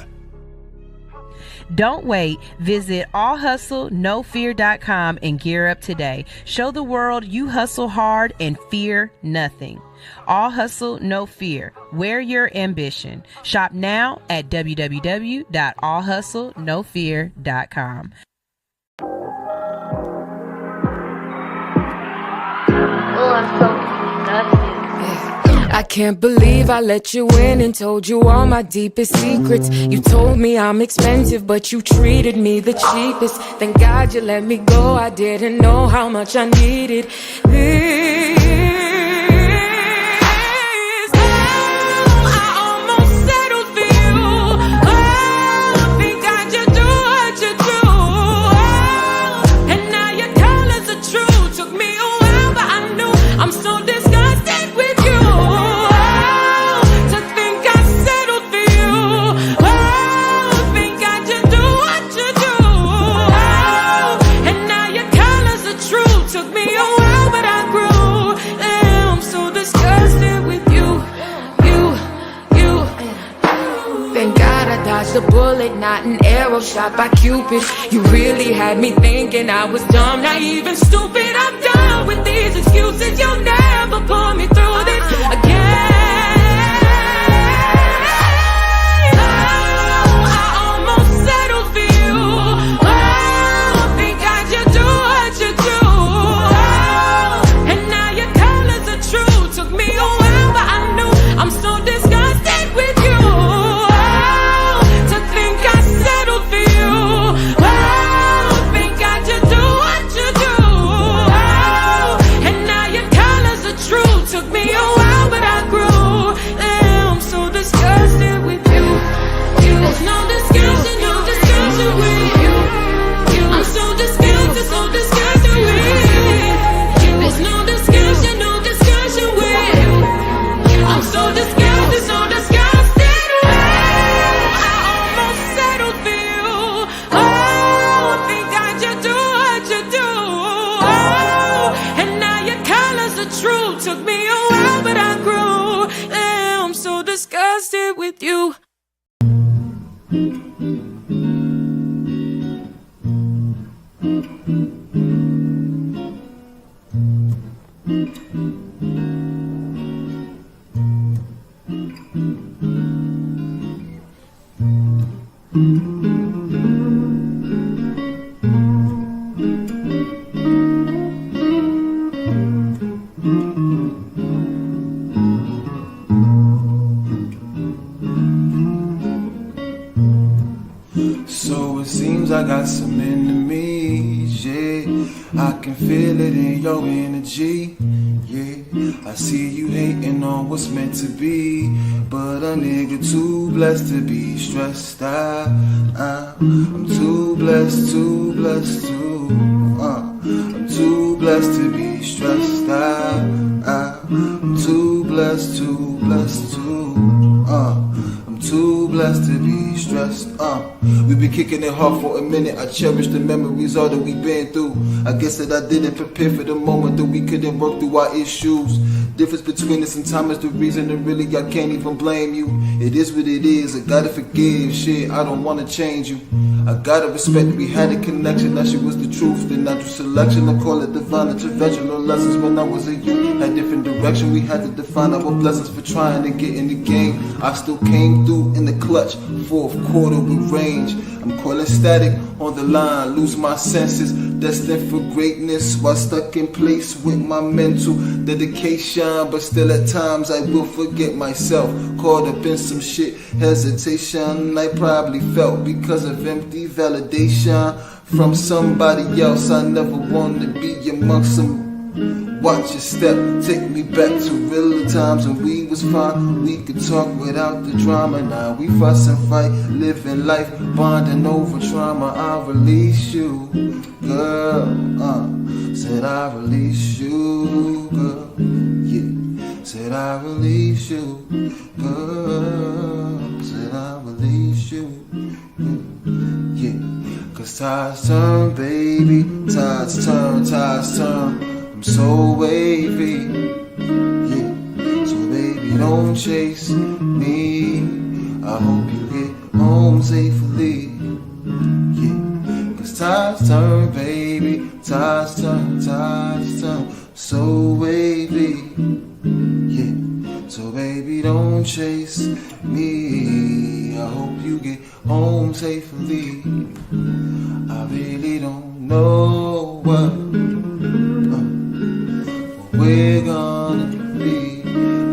Don't wait. Visit allhustlenofear.com and gear up today. Show the world you hustle hard and fear nothing. All Hustle, No Fear. Wear your ambition. Shop now at www.allhustlenofear.com. Oh, I'm so nothing. I can't believe I let you in and told you all my deepest secrets. You told me I'm expensive, but you treated me the cheapest. Thank God you let me go, I didn't know how much I needed this. I'm so disgusted with you. To think I settled for you. Think I just do what you do. And now your colors are true. Took me a while, but I grew. I'm so disgusted with you. Thank God I dodged a bullet, not an arrow shot by Cupid. You really had me thinking I was dumb, naive and stupid. I'm done with these excuses. You'll never pull me through this again. I almost settled for you. Think I just do what you do. And now your colors are true. Took me a while, but I knew. I'm so disgusted with you. To think I settled for you. Think I just do what you do. And now your colors are true. Took me a while, but I grew. I'm so disgusted with you. There's no discussion with you. I'm so disgusted with you. There's no discussion with you. I'm so disgusted with you. I almost settled for you. Think I just do what you do. And now your colors are true. Took me a while, but I grew. I'm so disgusted with you. So it seems I got some enemies, yeah. I can feel it in your energy, yeah. I see you hating on what's meant to be, but a nigga too blessed to be stressed out. I'm too blessed to, I'm too blessed to be stressed out. I'm too blessed to, I'm too blessed to be stressed. We've been kicking it hard for a minute. I cherish the memories all that we've been through. I guess that I didn't prepare for the moment that we couldn't work through our issues. Difference between us and time is the reason, and really I can't even blame you. It is what it is. I gotta forgive. Shit, I don't wanna change you. I gotta respect that we had a connection. That shit was the truth. The natural selection. I call it divine intervention. No lessons when I was a youth. Had different direction. We had to define our blessings for trying to get in the game. I still came through in the clutch. Fourth quarter with range. I'm calling static on the line. Lose my senses. Destined for greatness while stuck in place with my mental dedication. But still at times I will forget myself. Caught up in some shit. Hesitation I probably felt because of empty validation from somebody else. I never wanted to be amongst some. Watch your step, take me back to realer times when we was fine. We could talk without the drama. Now we fuss and fight, living life, bonding over trauma. I release you, girl. Said I release you, girl. Yeah. Said I release you, girl. Said I release you, yeah. Cause tides turn, baby. Tides turn, tides turn. I'm so wavy. don't chase me. I hope you get home safely. Yeah, 'cause tides turn, baby. Tides turn, so wavy. Yeah, so baby, don't chase me. I hope you get home safely. I really don't know what we're gonna be,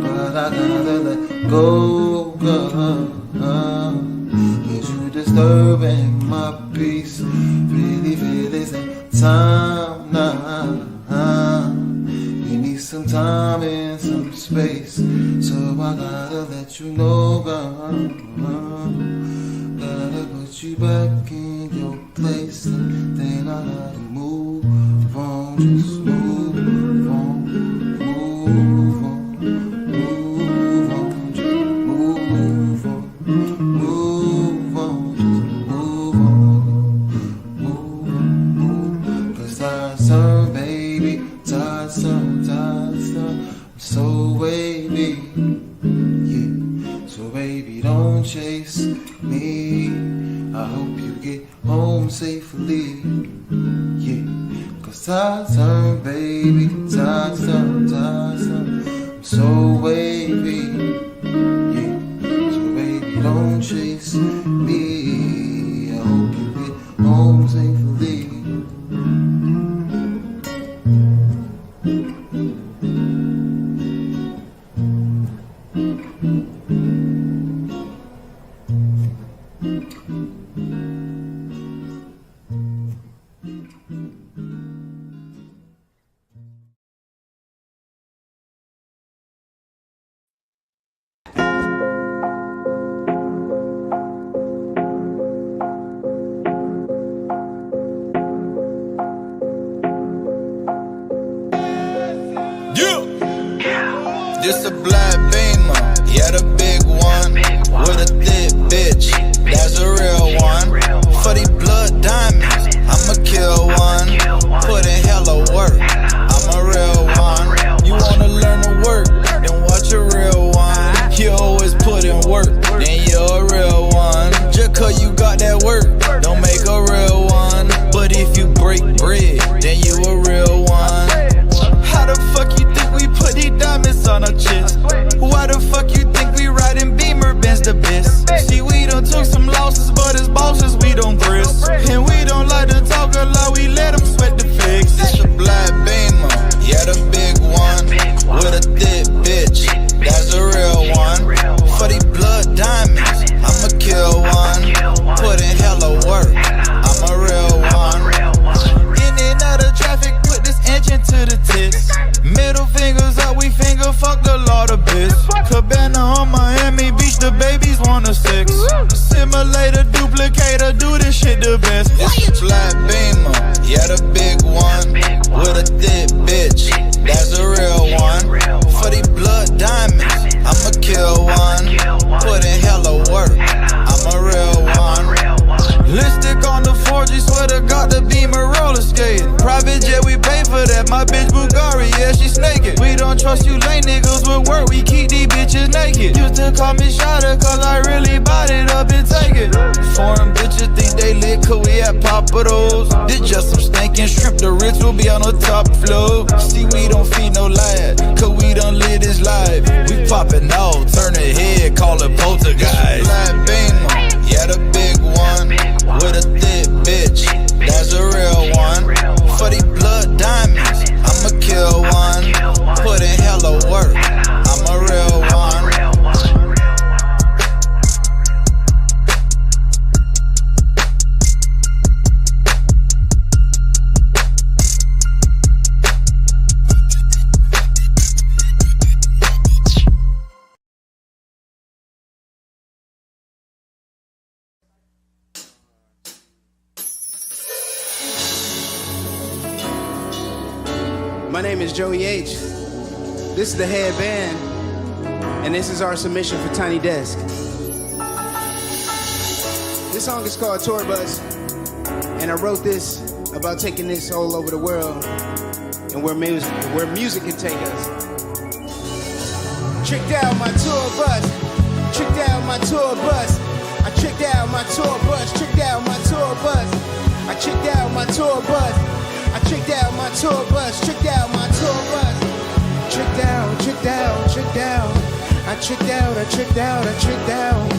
but I gotta let go, girl. 'Cause you disturbing my peace. Really feel it's time now. You need some time and some space, so I gotta let you know, girl. Gotta put you back in your place, and then I gotta move on, just move on, move on, move on, just move on, move on, just move on, 'cause tides turn, baby, tides turn, I'm so wavy. Yeah, so baby, don't chase me. I hope you get home safely. Yeah, 'cause tides turn, baby, tides turn, I'm so wavy. Yeah, so baby, don't chase me. I hope you get home safely. This a black beamer, yeah, the big one. With a thick bitch, that's a real one. For these blood diamonds, I'ma kill one. Put in hella work, I'm a real one. You wanna learn to work, then watch a real one. You always put in work, then you're a real one. Just 'cause you got that work, don't make a real one. But if you break bread, then you a real one. How the fuck you think we put these diamonds on our chest? Why the fuck you think we riding Beamer Benz the best? See, we done took some losses, but as bosses we don't press. And we don't like to talk a lot, we let them sweat the fix. It's a black Beamer, yeah, the big one. With a thick bitch, that's a real one. For these blood diamonds, I'ma kill one. Put in hella work, I'm a real one. In and out of traffic, put this engine to the test. Middle fingers up, we finger fuck the lot of bitch. Cabana on Miami Beach, the babies wanna sex. Simulator, duplicator, do this shit the best. It's a black Beamer, yeah, the big one. With a thick bitch, that's a real one. For these blood diamonds, I'ma kill one. Put in hella work, I'm a real one. Lipstick on the 4G, swear to God, the Beamer roller skating. Private jet, we pay for that. My bitch Bulgari, yeah, she snaking. We don't trust you lame niggas with work, we keep these bitches naked. Used to call me Shotter, 'cause I really bought it up and take it. Foreign bitches think they lit, 'cause we at Papados. This just some stinking shrimp, the Ritz will be on the top floor. See, we don't feed no lad, 'cause we done live this life. We poppin' out, turn the head, call it poltergeist. Black Beamer, yeah, the big one. With a thick bitch, that's a real one. For these blood diamonds, I'ma kill one. Put in hella work, I'm a real one. My name is Joey H. This is the headband, and this is our submission for Tiny Desk. This song is called Tour Bus, and I wrote this about taking this all over the world and where music can take us. Tricked out my tour bus. Tricked out my tour bus. I tricked out my tour bus. Tricked out my tour bus. I tricked out my tour bus. I tricked out my tour bus. Tricked out my tour bus. Tricked out, tricked out, tricked out. I tricked out, I tricked out, I tricked out.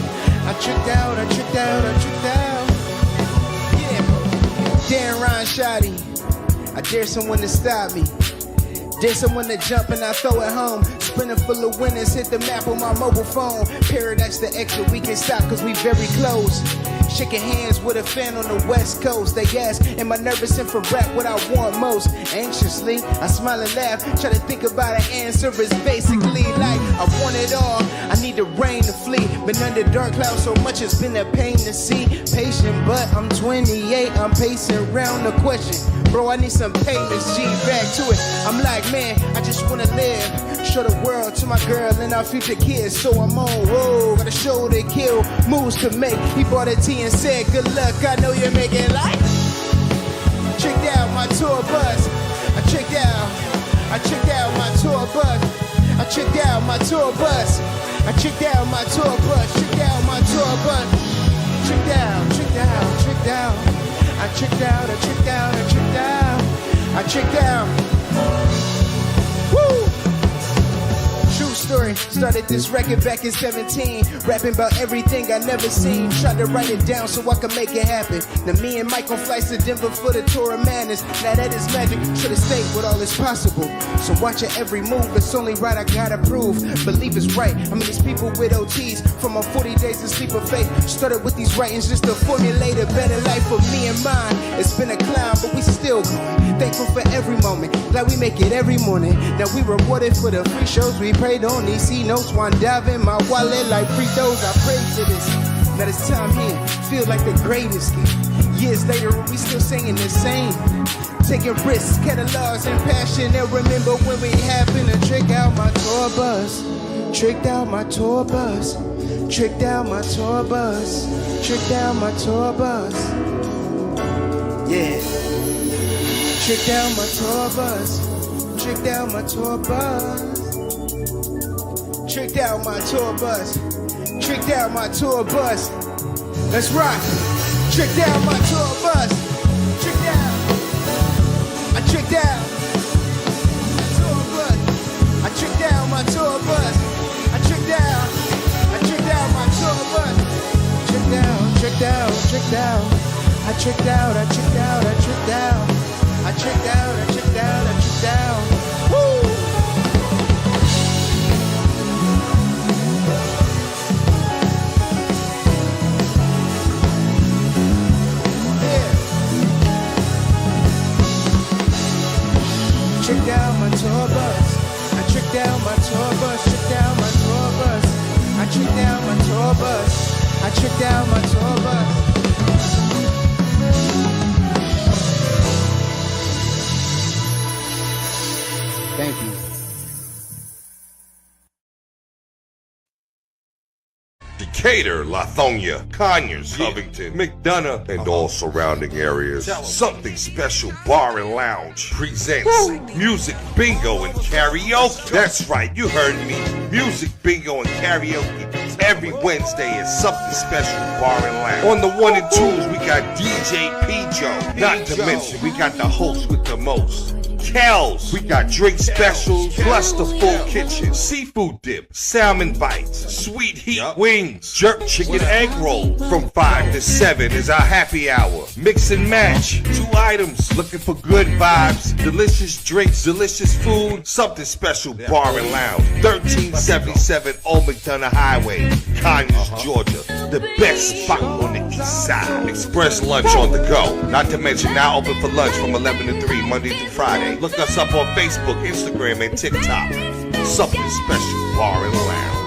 I tricked out, I tricked out, I tricked out. Yeah. Darren Ryan Shoddy. I dare someone to stop me. Dare someone to jump and I throw it home. Sprinting full of winners, hit the map on my mobile phone. Paradise the extra, we can stop cause we very close. Shaking hands with a fan on the west coast. They ask, am I nervous and for rap what I want most? Anxiously, I smile and laugh. Try to think about an answer. It's basically like, I want it all. I need the rain to flee. Been under dark clouds so much it's been a pain to see. Patient, but I'm 28. I'm pacing around the question. Bro, I need some payments, G, back to it. I'm like, man, I just wanna live. Show the world to my girl and our future kids. So I'm on road, got a show to kill, moves to make. He bought a tea and said, good luck, I know you're making life. Tricked out my tour bus. I tricked out my tour bus. I tricked out my tour bus. I tricked out my tour bus. Tricked out my tour bus. Tricked out, tricked out, tricked out. I tricked out, I tricked out, I tricked out. I tricked out. Woo! True story, started this record back in 17. Rapping about everything I never seen. Tried to write it down so I could make it happen. Now me and Mike on flights to Denver for the tour of madness. Now that is magic, should've stayed with all is possible. So watch your every move, it's only right I gotta prove. Believe it's right, I mean these people with OTs. From my 40 days of sleep of faith. Started with these writings just to formulate a better life for me and mine. It's been a climb, but we still going. Thankful for every moment, glad we make it every morning. Now we rewarded for the free shows we prayed on. These C notes, one dive in my wallet like free throws. I prayed to this. Now this time here, feel like the greatest gift. Years later, we still singing the same. Taking risks, catalogs and passion. And remember when we happened to trick out my tour bus. Tricked out my tour bus. Tricked out my tour bus. Tricked out my tour bus. Yeah. Tricked out my tour bus. Tricked out my tour bus. Tricked out my tour bus. Tricked out my tour bus. Let's rock. Tricked out my tour bus. Tricked out. I tricked out. Tour bus. I tricked out my tour bus. I tricked out. I tricked out my tour bus. Tricked out. Tricked out. Tricked out. I tricked out. I tricked out. I tricked out. I tricked out. I tricked out. I tricked out. Woo! Tricked out my tour bus. I tricked out my tour bus. Tricked out my tour bus. I tricked out my tour bus. I tricked out my tour bus. Thank you. Decatur, Lithonia, Conyers, Covington, McDonough, and all surrounding areas. Something Special Bar and Lounge presents Music Bingo and Karaoke. That's right, you heard me. Music Bingo and Karaoke. Every Wednesday is Something Special Bar and Lounge. On the 1 and 2s, we got DJ P-Joe. Not to mention, we got the host with the most. Kells, we got drink specials, plus the full kitchen, seafood dip, salmon bites, sweet heat wings, jerk chicken egg roll. From 5 to 7 is our happy hour. Mix and match, 2 items, looking for good vibes, delicious drinks, delicious food. Something Special Bar and Lounge, 1377 Old McDonough Highway, Conyers, Georgia. The best spot on the east side. Express lunch on the go. Not to mention now open for lunch from 11 to 3 Monday through Friday. Look us up on Facebook, Instagram, and TikTok. Something Special Bar and Lounge.